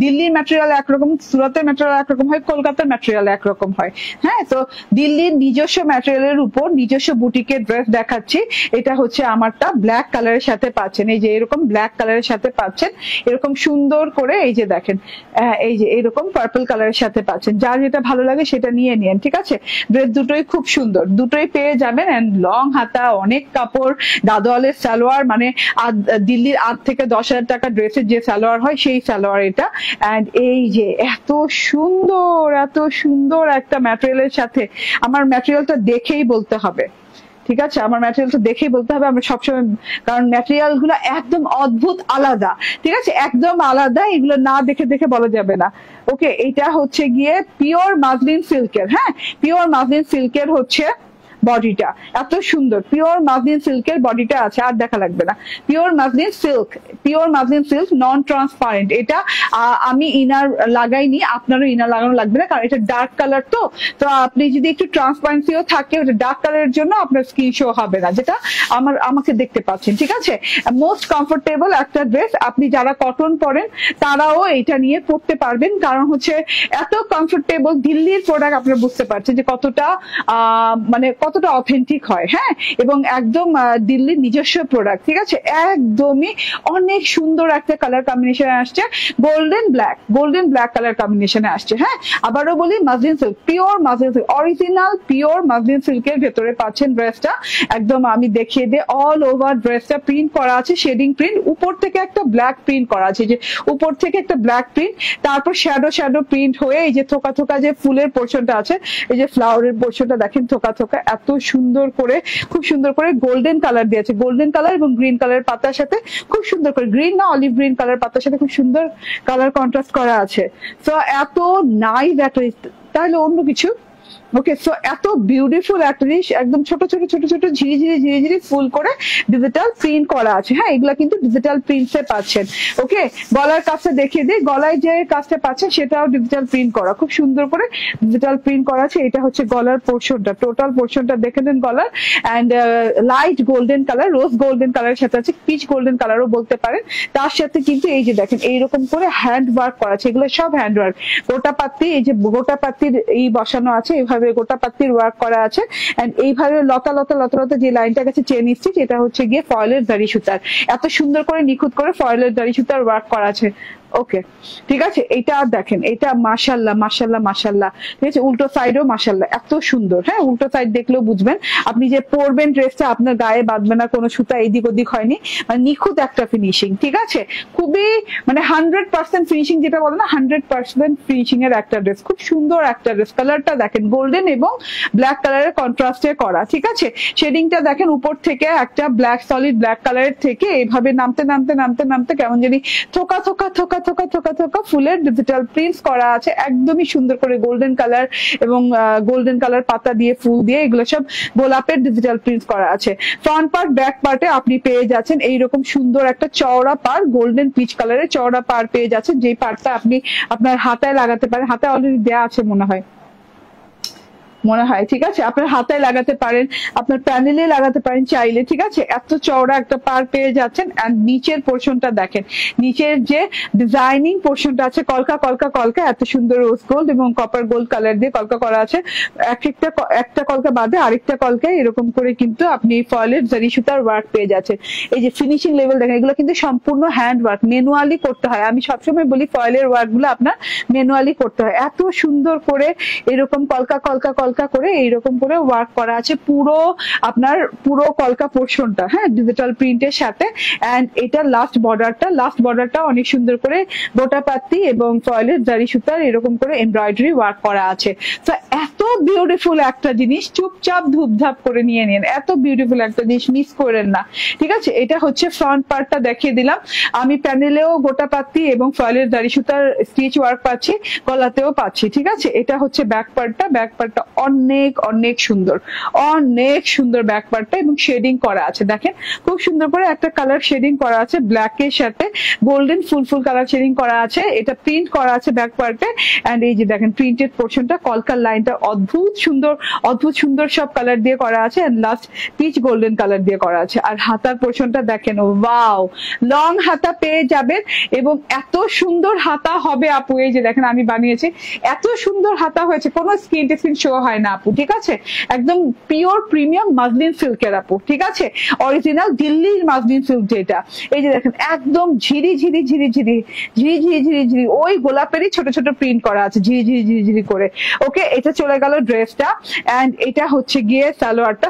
দিল্লির ম্যাটেরিয়াল একরকম, সুরাতের ম্যাটেরিয়াল একরকম হয়, কলকাতার ম্যাটেরিয়াল একরকম হয়। হ্যাঁ, তো দিল্লির নিজস্ব ম্যাটেরিয়ালের উপর নিজস্ব বুটিকের ড্রেস দেখাচ্ছি। এটা হচ্ছে আমারটা ব্ল্যাক কালারের সাথে পাচ্ছেন, এই যে এরকম ব্ল্যাক কালারের সাথে পাচ্ছেন, এরকম সুন্দর করে এই যে দেখেন, এই যে এরকম পার্পল কালারের সাথে পাচ্ছেন। যার যেটা ভালো লাগে সেটা নিয়ে নিন। ঠিক আছে, ড্রেস দুটোই খুব সুন্দর, দুটোই পেয়ে যাবেন। এন্ড লং হাতা, অনেক কাপড়, দাদোয়ালের সালোয়ার, মানে দিল্লির 8 থেকে 10,000 টাকা ড্রেসের যে সালোয়ার হয় সেই সালোয়ার এটা। এন্ড এই যে এত সুন্দর, এত সুন্দর একটা ম্যাটেরিয়ালের সাথে, আমার ম্যাটেরিয়ালটা দেখেই বলতে হবে। ঠিক আছে, আমার ম্যাটেরিয়ালটা দেখেই বলতে হবে আমরা সবসময়, কারণ ম্যাটেরিয়াল গুলো একদম অদ্ভুত আলাদা। ঠিক আছে, একদম আলাদা, এগুলো না দেখে দেখে বলা যাবে না। ওকে, এটা হচ্ছে গিয়ে পিওর মাসলিন সিল্কের। হ্যাঁ, পিওর মাসলিন সিল্কের হচ্ছে বডিটা, এত সুন্দর পিওর মাসলিন সিল্কের বডিটা আছে, আর দেখা লাগবে না। Pure muslin silk, pure muslin silk, নন ট্রান্সপারেন্ট। এটা আমি ইনার লাগাইনি, আপনারও ইনার লাগানো লাগবে না, কারণ এটা ডার্ক কালার। তো তো আপনি যদি একটু ট্রান্সপারেন্সিও থাকে, ওটা ডার্ক কালারের জন্য আপনার স্কিন শো হবে না, যেটা আমাকে দেখতে পাচ্ছেন। ঠিক আছে, মোস্ট কমফোর্টেবল একটা ড্রেস। আপনি যারা কটন পরেন তারাও এটা নিয়ে পড়তে পারবেন, কারণ হচ্ছে এত কমফোর্টেবল। দিল্লির প্রোডাক্ট আপনারা বুঝতে পারছেন যে কতটা মানে কতটা অথেন্টিক হয়। হ্যাঁ, এবং একদম দিল্লির নিজস্ব প্রোডাক্ট। ঠিক আছে, একদমই অনেক সুন্দর একটা কালার কম্বিনেশনে আসছে, golden black, golden black colour কম্বিনেশনে আসছে। হ্যাঁ, আবারও বলি muslin silk, pure muslin silk, original pure muslin সিল্কের ভেতরে পাচ্ছেন ড্রেসটা। একদম আমি দেখিয়ে দিই, অল ওভার ড্রেসটা প্রিন্ট করা আছে, শেডিং প্রিন্ট, উপর থেকে একটা ব্ল্যাক প্রিন্ট করা আছে, যে উপর থেকে একটা ব্ল্যাক প্রিন্ট, তারপর শ্যাডো শ্যাডো প্রিন্ট হয়ে এই যে থোকা থোকা যে ফুলের পোর্শনটা আছে, এই যে ফ্লাওয়ারের পোর্শনটা দেখেন থোকা থোকা, এত সুন্দর করে, খুব সুন্দর করে গোল্ডেন কালার দিয়েছে, গোল্ডেন কালার এবং গ্রিন কালার পাতার সাথে খুব সুন্দর করে, গ্রিন না অলিভ গ্রিন কালার পাতার সাথে খুব সুন্দর কালার কন্ট্রাস্ট করা আছে। তো এত নাইস একটা, তাহলে অন্য কিছু। ওকে, সো এত বিউটিফুল একটা জিনিস, একদম ছোট ছোট ছোট ছোট ঝিরিঝিরি ঝিরিঝিরি ফুল করে ডিজিটাল প্রিন্ট করা আছে। হ্যাঁ, এগুলা কিন্তু ডিজিটাল প্রিন্টসে পাচ্ছেন। ওকে, গলার কাজটা দেখিয়ে দিই, গলায় যে কাজটা পাচ্ছেন সেটাও ডিজিটাল প্রিন্ট করা, খুব সুন্দর করে ডিজিটাল প্রিন্ট করা আছে। এটা হচ্ছে গলার পোর্শনটা, টোটাল পোর্শনটা দেখে নেন গলার। And light golden colour, rose golden কালারের সাথে আছে, পিচ গোল্ডেন কালারও বলতে পারেন। তার সাথে কিন্তু এই যে দেখেন এইরকম করে হ্যান্ড ওয়ার্ক করা আছে, এগুলো সব হ্যান্ড ওয়ার্ক। গোটা পাত্তি, এই যে গোটা পাত্তির এই বসানো আছে, এইভাবে গোটা পাত্তির ওয়ার্ক করা আছে। এন্ড এইভাবে লতা লতা লতা লতা যে লাইনটা গেছে চেন স্টিচ, এটা হচ্ছে গিয়ে ফয়েলের দাড়ি সুতার, এত সুন্দর করে নিখুঁত করে ফয়েলের দাড়ি সুতার ওয়ার্ক করা আছে। ওকে, ঠিক আছে, এটা দেখেন, এটা মাশাল্লাহ মাশাল্লাহ মাশাল্লাহ। ঠিক আছে, উল্টো সাইডও মাশাল্লাহ, এত সুন্দর। হ্যাঁ, উল্টো সাইড দেখলেও বুঝবেন, আপনি যে পরবেন ড্রেসটা আপনার গায়ে বাঁধবে না, কোনো সুতা এদিক ওদিক হয়নি, মানে নিখুঁত একটা ফিনিশিং। ঠিক আছে, খুবই মানে 100% ফিনিশিং, যেটা বলে না 100% ফিনিশিং এর একটা ড্রেস, খুব সুন্দর একটা ড্রেস। কালারটা দেখেন গোল্ডেন এবং ব্ল্যাক কালারের কন্ট্রাস্টে করা। ঠিক আছে, শেডিংটা দেখেন, উপর থেকে একটা ব্ল্যাক সলিড ব্ল্যাক কালারের থেকে এইভাবে নামতে নামতে নামতে নামতে কেমন জানি থোকা থোকা থোকা থোকা থোকা থোকা ফুলের ডিজিটাল প্রিন্টস করা আছে, একদমই সুন্দর করে গোল্ডেন কালার এবং গোল্ডেন কালার পাতা দিয়ে ফুল দিয়ে এগুলো সব গোলাপের ডিজিটাল প্রিন্টস করা আছে। ফ্রন্ট পার্ট ব্যাক পার্টে আপনি পেয়ে যাচ্ছেন এইরকম সুন্দর একটা চওড়া পার, গোল্ডেন পিচ কালারের চওড়া পার পেয়ে যাচ্ছেন, যেই পারটা আপনি আপনার হাতায় লাগাতে পারেন। হাতায় অলরেডি দেয়া আছে মনে হয়, মনে হয়, ঠিক আছে। আপনার হাতায় লাগাতে পারেন, আপনার প্যানেলে লাগাতে পারেন চাইলে, ঠিক আছে। এত চওড়া একটা পার পেয়ে যাচ্ছেন। এন্ড নিচের পোর্শনটা দেখেন, নিচের যে ডিজাইনিং পোর্শনটা আছে, কলকা কলকা কলকা, এত সুন্দর রোজ গোল্ড এবং কপার গোল্ড কালার দিয়ে কলকা করা আছে। একটা কলকা বাদে আরেকটা কলকায় এরকম করে কিন্তু আপনি ফয়েলের জারি সুতার ওয়ার্ক পেয়ে যাচ্ছেন। এই যে ফিনিশিং লেভেল দেখেন, এগুলো কিন্তু সম্পূর্ণ হ্যান্ড ওয়ার্ক, ম্যানুয়ালি করতে হয়। আমি সবসময় বলি ফয়েলের ওয়ার্ক গুলো আপনার ম্যানুয়ালি করতে হয়। এত সুন্দর করে এরকম কলকা কলকা কলকা করে এইরকম করে ওয়ার্ক করা আছে পুরো কলকা পোর্শনটা, হ্যাঁ, ডিজিটাল প্রিন্টের সাথে। এন্ড এটা লাস্ট বর্ডারটা অনেক সুন্দর করে গোটা পাত্তি এবং ফয়েলের জারি সুতার এরকম করে এমব্রয়ডারি ওয়ার্ক করা আছে। তো এত বিউটিফুল একটা জিনিস চুপচাপ ধুপধাপ করে নিয়ে নিন, এত বিউটিফুল একটা জিনিস মিস করেন না, ঠিক আছে। এটা হচ্ছে ফ্রন্ট পার্টটা দেখিয়ে দিলাম। আমি প্যানেলেও গোটা পাত্তি এবং ফয়েলের জারি সুতার স্টিচ ওয়ার্ক পাচ্ছি, গলাতেও পাচ্ছি, ঠিক আছে। এটা হচ্ছে ব্যাক পার্টটা অনেক অনেক সুন্দর, অনেক সুন্দর ব্যাক পার্টটা এবং শেডিং করা আছে। দেখেন খুব সুন্দর করে একটা কালার শেডিং করা আছে, ব্ল্যাক এর সাথে গোল্ডেন ফুল কালার শেডিং করা আছে। এটা প্রিন্ট করা আছে ব্যাক পার্টে। এন্ড এই যে দেখেন প্রিন্টেড পোর্শনটা, কলকার লাইনটা অদ্ভুত সুন্দর সব কালার দিয়ে করা আছে। And last piece golden colour দিয়ে করা আছে। আর হাতার পোর্শনটা দেখেন, ওয়াও, লং হাতা পেয়ে যাবেন এবং এত সুন্দর হাতা হবে আপু। এই যে দেখেন আমি বানিয়েছি, এত সুন্দর হাতা হয়েছে, কোনো স্কিন টেস্কিন শো হয় না আপু, ঠিক আছে। একদম পিওর প্রিমিয়াম মাসলিন সিল্কের আপু, ঠিক আছে, অরিজিনাল দিল্লির মাসলিন সিল্ক যেটা। এই যে দেখেন একদম ঝিরি ওই গোলাপেরই ছোট ছোট প্রিন্ট করা আছে, ঝিরি করে। ওকে, এটা চলে গেল ড্রেসটা। এন্ড এটা হচ্ছে গিয়ে সালোয়ারটা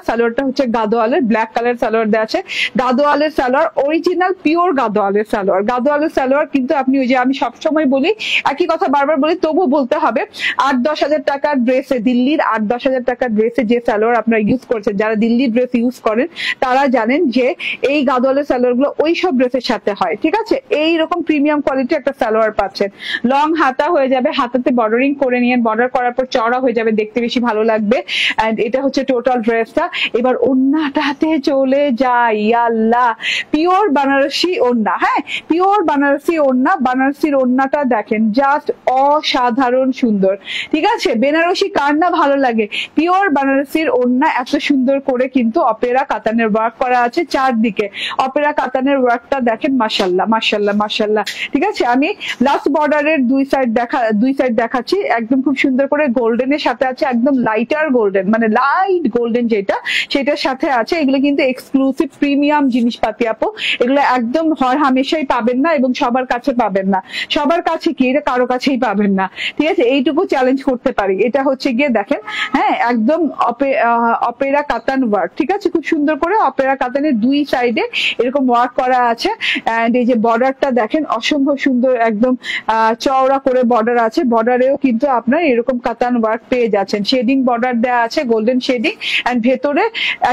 হচ্ছে গাদোয়ালের ব্ল্যাক কালার সালোয়ার দেওয়া আছে। গাদোয়ালের সালোয়ার অরিজিনাল পিওর গাদোয়ালের সালোয়ার কিন্তু আপনি ওই যে আমি সবসময় বলি, একই কথা বারবার বলি, তবু বলতে হবে, 8-10 হাজার টাকার ড্রেসে, দিল্লির 8-10 হাজার টাকার ড্রেসে যে সালোয়ার আপনারা ইউজ করছেন, যারা দিল্লির ড্রেস ইউজ করেন তারা জানেন যে এই গাদোয়ালের সালোয়ার গুলো ওই সব ড্রেসের সাথে হয়, ঠিক আছে। এইরকম প্রিমিয়াম কোয়ালিটি একটা সালোয়ার পাচ্ছেন। লং হাতা হয়ে যাবে, হাতাতে বর্ডারিং করে নিয়ে, বর্ডার করার পর চওড়া হয়ে যাবে, দেখতে বেশি ভালো লাগবে। এন্ড এটা হচ্ছে টোটাল ড্রেসটা। এবার ওন্নাটাতে চলে যাই, আল্লাহ, পিওর বানারসি ওন্না, হ্যাঁ, পিওর বানারসি ওন্না। বানারসির ওন্নাটা দেখেন, জাস্ট অসাধারণ সুন্দর, ঠিক আছে। বেনারসি কার না ভালো লাগে, পিওর বানারসির ওন্না এত সুন্দর করে কিন্তু অপেরা কাতানের ওয়ার্ক করা আছে চারদিকে। অপেরা কাতানের ওয়ার্কটা দেখেন, মাশাআল্লাহ, ঠিক আছে। আমি লাস্ট বর্ডারের দুই সাইড দেখাচ্ছি, একদম খুব সুন্দর করে গোল্ডেনের সাথে আছে, একদম লাইটার গোল্ডেন, মানে লাইট গোল্ডেন যেটা, সেটার সাথে আছে। এগুলো কিন্তু এক্সক্লুসিভ প্রিমিয়াম জিনিসপাতি আপু, এগুলো একদম হর হামেশাই পাবেন না এবং সবার কাছে পাবেন না। সবার কাছে কি, এটা কারো কাছেই পাবেন না, ঠিক আছে। এইটুকু চ্যালেঞ্জ করতে পারি। এটা হচ্ছে গিয়ে দেখেন, হ্যাঁ, একদম অপেরা কাতান ওয়ার্ক, ঠিক আছে। খুব সুন্দর করে অপেরা কাতানের দুই সাইডে এরকম ওয়ার্ক করা আছে। এন্ড এই যে বর্ডারটা দেখেন, অসম্ভব সুন্দর, একদম চওড়া করে বর্ডার আছে। বর্ডারেও কিন্তু আপনার এরকম কাতান ওয়ার্ক পেয়ে যাচ্ছেন। শেডিং বর্ডার দেওয়া আছে, গোল্ডেন শেডিং। এন্ড ভেতরে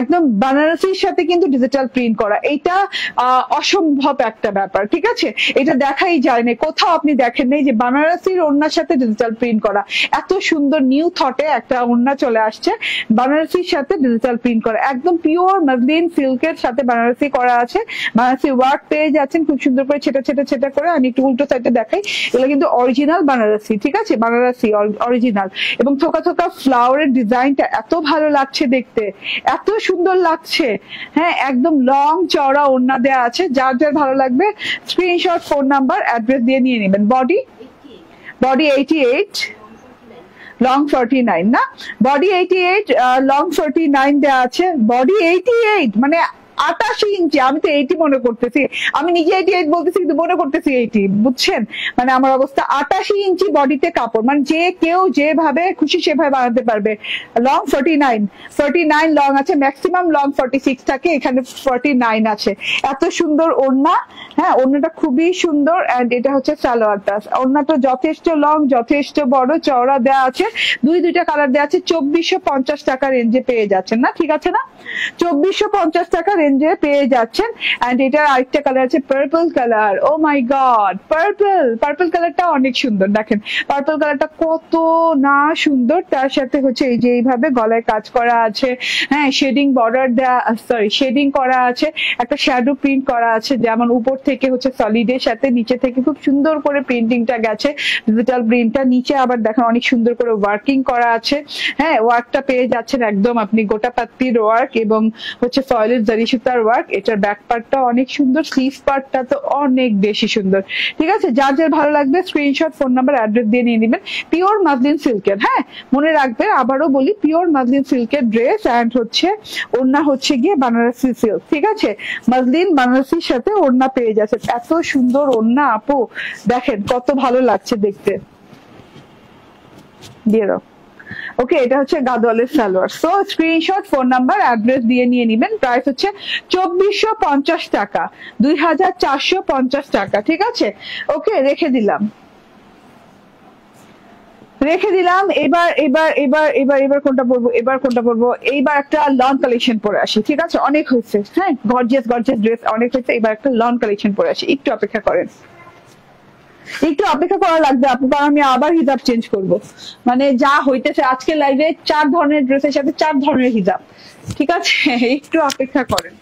একদম বানারসির সাথে কিন্তু ডিজিটাল প্রিন্ট করা। এইটা অসম্ভব একটা ব্যাপার, ঠিক আছে। এটা দেখাই যায় না, কোথাও আপনি দেখেন নাই যে বানারসির ওড়নার সাথে ডিজিটাল প্রিন্ট করা। এত সুন্দর নিউ থটে একটা ওড়না চলে আসছে, বানারসির সাথে ডিজিটাল প্রিন্ট করা, একদম পিওর মাসলিন সিল্কের সাথে বানারসি করা আছে। বানারসি ওয়ার্ক পেয়ে যাচ্ছেন খুব সুন্দর করে, ছেটা করে। আমি একটু উল্টো সাইডে দেখাই, এগুলো কিন্তু অরিজিনাল বানারসি, ঠিক আছে, বানারসি অরিজিনাল। এবং থোকা ফ্লাওয়ারের ডিজাইনটা এত ভালো লাগছে দেখতে, এত সুন্দর লাগছে, হ্যাঁ, একদম লং চওড়া ওড়না দেওয়া আছে। যার ভালো লাগবে স্ক্রিনশট, ফোন নাম্বার, অ্যাড্রেস দিয়ে নিয়ে নেবেন। বডি 88, লং 49 না, বডি 88, লং 49 দেওয়া আছে। বডি 88 মানে 88 ইঞ্চি, আমি তো 80 মনে করতেছি, আমি নিজে 88 বলতেছি কিন্তু মনে করতেছি 80, বুঝছেন মানে আমার অবস্থা। 88 ইঞ্চি বডিতে কাপড়, মানে যে কেউ যেভাবে খুশি সেভাবে বানাতে পারবে। লং 49 লং আছে, ম্যাক্সিমাম লং 46 থাকে, এখানে 49 আছে। এত সুন্দর ওড়না, হ্যাঁ, ওড়নাটা খুবই সুন্দর। এন্ড এটা হচ্ছে সালোয়ারটা, ওড়নাটা যথেষ্ট লং, যথেষ্ট বড় চওড়া দেওয়া আছে, দুইটা কালার দেওয়া আছে। 2450 টাকা রেঞ্জে পেয়ে যাচ্ছেন না, ঠিক আছে না, 2450 টাকা রেঞ্জে পেয়ে যাচ্ছেন। এন্ড এটার আরেকটা কালার আছে পার্পল কালার। ও মাই গড, পার্পল কালারটা অনেক সুন্দর। দেখেন পার্পল কালারটা কত না সুন্দর, তার সাথে হচ্ছে এই যে এইভাবে গলায় কাজ করা আছে, হ্যাঁ শেডিং বর্ডার দেওয়া, সরি শেডিং করা আছে, একটা শ্যাডো প্রিন্ট করা আছে, যেমন উপর থেকে হচ্ছে সলিডের সাথে নিচে থেকে খুব সুন্দর করে প্রিন্টিংটা গেছে, ডিজিটাল প্রিন্টটা। নিচে আবার দেখেন অনেক সুন্দর করে ওয়ার্কিং করা আছে, হ্যাঁ ওয়ার্কটা পেয়ে যাচ্ছেন একদম আপনি গোটা পাত্তির ওয়ার্ক এবং হচ্ছে ফয়েলের জারি সুতার ওয়ার্ক। এটার ব্যাক পার্টটা অনেক সুন্দর, স্লিভ পার্টটা তো অনেক বেশি সুন্দর। ঠিক আছে, যার যার ভালো লাগবে স্ক্রিনশট, ফোন নাম্বার, অ্যাড্রেস দিয়ে নিয়ে নেবেন। পিওর মাসলিন সিল্কের, হ্যাঁ মনে রাখবেন, আবারও বলি পিওর মাসলিন সিল্কের ড্রেস অ্যান্ড হচ্ছে ওড়না হচ্ছে গিয়ে বানারসি সিল্ক। ঠিক আছে, মাসলিন বানারসির সাথে ওড়না পেয়ে যাচ্ছে। এত সুন্দর ওড়না আপু, দেখেন কত ভালো লাগছে দেখতে। দিয়ে দাও। ওকে, এটা হচ্ছে গাদোয়ালের salwar. So screenshot, phone number, address দিয়ে নিয়ে নেবেন। প্রাইস হচ্ছে 2450 টাকা, 2450 টাকা। ঠিক আছে, ওকে রেখে দিলাম। এবার এবার এবার এবার এবার কোনটা পরবো, এইবার একটা লং কালেকশন পরে আসি। ঠিক আছে, অনেক হয়েছে, হ্যাঁ গর্জিয়াস ড্রেস অনেক হয়েছে, এবার একটা লং কালেকশন পরে আসি। একটু অপেক্ষা করেন, একটু অপেক্ষা করা লাগবে আপু, কারণ আমি আবার হিজাব চেঞ্জ করব। মানে যা হইতেছে আজকে লাইভে 4 ধরনের ড্রেসের সাথে 4 ধরনের হিজাব। ঠিক আছে, একটু অপেক্ষা করেন।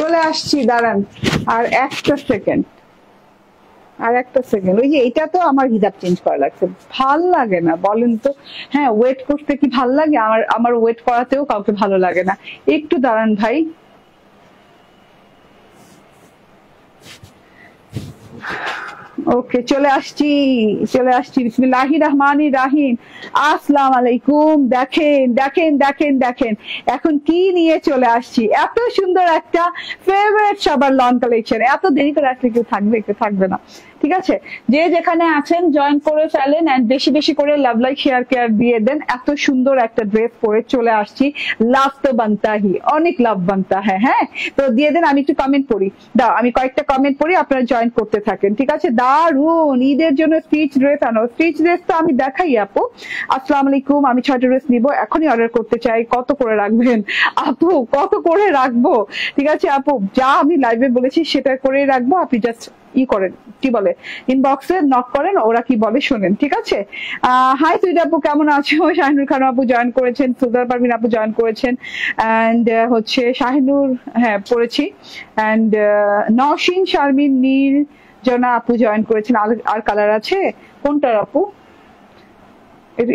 চলে আসছি, দাঁড়ান আর একটা সেকেন্ড, ওই যে এটা তো আমার হিজাব চেঞ্জ করা লাগছে, ভাল লাগে না বলেন তো? হ্যাঁ ওয়েট করতে কি ভাল লাগে? আমার ওয়েট করাতেও কাউকে ভালো লাগে না। একটু দাঁড়ান ভাই। ওকে চলে আসছি বিসমিল্লাহির রহমানির রহিম। আসসালামু আলাইকুম। দেখেন এখন কি নিয়ে চলে আসছি, এত সুন্দর একটা ফেভারিট সবার লং কালেকশন। এত দেরি করে আসলে কেউ থাকবে না। ঠিক আছে, যে যেখানে আছেন জয়েন করে ফেলেন এন্ড বেশি বেশি করে লাভ লাইক শেয়ার কেয়ার দিয়ে দেন। এত সুন্দর একটা ড্রেস পরে চলে আসছি, লাভ তো বানতা হি, অনেক লাভ বানতা হ্যাঁ। হ্যাঁ তো দিয়ে দেন, আমি একটু কমেন্ট পড়ি, দাও আমি কয়েকটা কমেন্ট পড়ি, আপনারা জয়েন করতে থাকেন। ঠিক আছে, দারুন ঈদের জন্য স্টিচ ড্রেস আনো। স্টিচ ড্রেস তো আমি দেখাই আপু। আসসালামু আলাইকুম, আমি 6টা ড্রেস নিব, এখনই অর্ডার করতে চাই, কত করে রাখবেন আপু? কত করে রাখবো? ঠিক আছে আপু, যা আমি লাইভে বলেছি সেটা করেই রাখবো, আপনি জাস্ট করেন, কি বলেন? বলে, ইনবক্সে নক করেন, ওরা কি বলে শোনেন, ঠিক আছে? হাই সুইট আপু, কেমন আছো? শাহিনুর খান আপু জয়েন করেছেন, সুলতান পারভিন আপু জয়েন করেছেন, অ্যান্ড হচ্ছে শাহিনুর, হ্যাঁ পড়েছি, অ্যান্ড নওশিন শারমিন নীল জনা আপু জয়েন করেছেন। আর কালার আছে কোনটার আপু?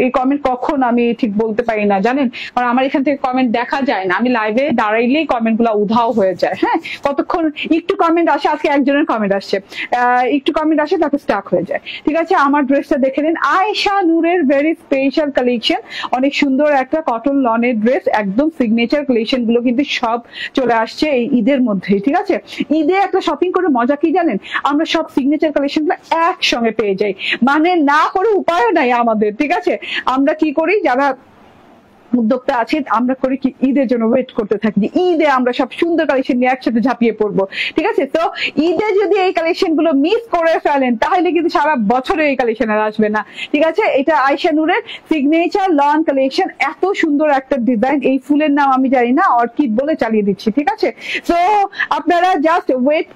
এই কমেন্ট কখন আমি ঠিক বলতে পারি না জানেন, কারণ আমার এখান থেকে কমেন্ট দেখা যায় না, আমি লাইভে দাঁড়াইলেই কমেন্ট গুলা উধাও হয়ে যায়। হ্যাঁ, কতক্ষণ একটু কমেন্ট আসে, আজকে একজনের কমেন্ট আসছে, একটু কমেন্ট আসে তারপর স্টাক হয়ে যায়। ঠিক আছে, আমার ড্রেসটা দেখে নিন, আয়েশা নূরের ভেরি স্পেশাল কালেকশন, অনেক সুন্দর একটা কটন লনের ড্রেস, একদম সিগনেচার কালেকশন গুলো কিন্তু সব চলে আসছে এই ঈদের মধ্যেই। ঠিক আছে, ঈদে একটা শপিং করে মজা কি জানেন, আমরা সব সিগনেচার কালেকশন গুলো একসঙ্গে পেয়ে যাই, মানে না করে উপায় নাই আমাদের। ঠিক আছে, আমরা কি করি, যারা উদ্যোক্তা আছে, আমরা করি কি, ঈদের জন্য ওয়েট করতে থাকি যে ঈদে আমরা সব সুন্দর কালেকশন নিয়ে একসাথে ঝাঁপিয়ে পড়বো। ঠিক আছে, তো ঈদে যদি এই কালেকশন গুলো মিস করে ফেলেন তাহলে কিন্তু সারা বছরে এই কালেকশন আর আসবে না। ঠিক আছে, এটা আয়েশা নূরের সিগনেচার লন কালেকশন, এত সুন্দর একটা ডিজাইন, এই ফুলের নাম আমি জানি না, অর্কিড বলে চালিয়ে দিচ্ছি। ঠিক আছে, তো আপনারা জাস্ট ওয়েট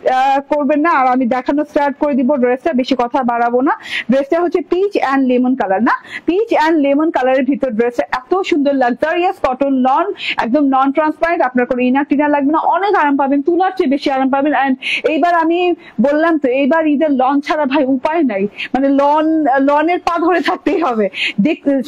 করবেন না, আর আমি দেখানো স্টার্ট করে দিব ড্রেসটা, বেশি কথা বাড়াবো না। ড্রেসটা হচ্ছে পিচ অ্যান্ড লেমন কালার, না পিচ অ্যান্ড লেমন কালারের ভিতর ড্রেসটা এত সুন্দর, লাক্সারিয়াস কটন লন, একদম নন ট্রান্সপারেন্ট, আপনার কোনো ইনার টিনার লাগবে না, অনেক আরাম পাবেন, তুলার চেয়ে বেশি আরাম পাবেন। এন্ড এইবার আমি বললাম তো, এইবার ঈদের লন ছাড়া ভাই উপায় নাই, মানে লনের পা ধরে থাকতেই হবে।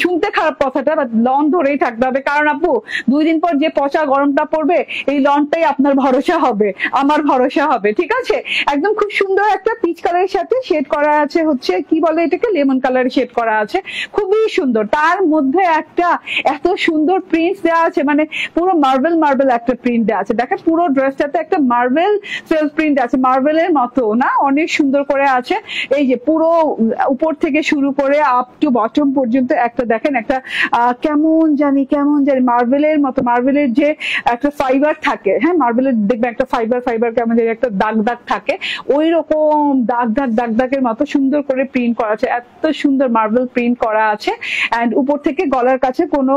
শুনতে খারাপ কথাটা, বাট লন ধরেই থাকতে হবে, কারণ আপু 2 দিন পর যে পচা গরমটা পড়বে, এই লনটাই আপনার ভরসা হবে, আমার ভরসা হবে। ঠিক আছে, একদম খুব সুন্দর একটা পিচ কালারের সাথে শেড করা আছে, হচ্ছে কি বলে এটাকে, লেমন কালারের শেড করা আছে, খুবই সুন্দর। তার মধ্যে একটা এত সুন্দর প্রিন্ট দেওয়া আছে, মানে পুরো মার্বেল একটা প্রিন্ট দেওয়া আছে। দেখেন পুরো ড্রেসটাতে একটা মার্বেল সেলফ প্রিন্ট আছে, মার্বেলের মতো না, অনেক সুন্দর করে আছে। এই যে পুরো উপর থেকে শুরু করে আপ টু বটম পর্যন্ত একটা দেখেন, একটা কেমন জানি মার্বেলের মতো, মার্বেলের যে একটা ফাইবার থাকে, হ্যাঁ মার্বেলের দেখবেন একটা ফাইবার কেমন জানি একটা দাগ থাকে, ওই রকম দাগের মতো সুন্দর করে প্রিন্ট করা আছে, এত সুন্দর মার্বেল প্রিন্ট করা আছে। এন্ড উপর থেকে গলার কাছে কোনো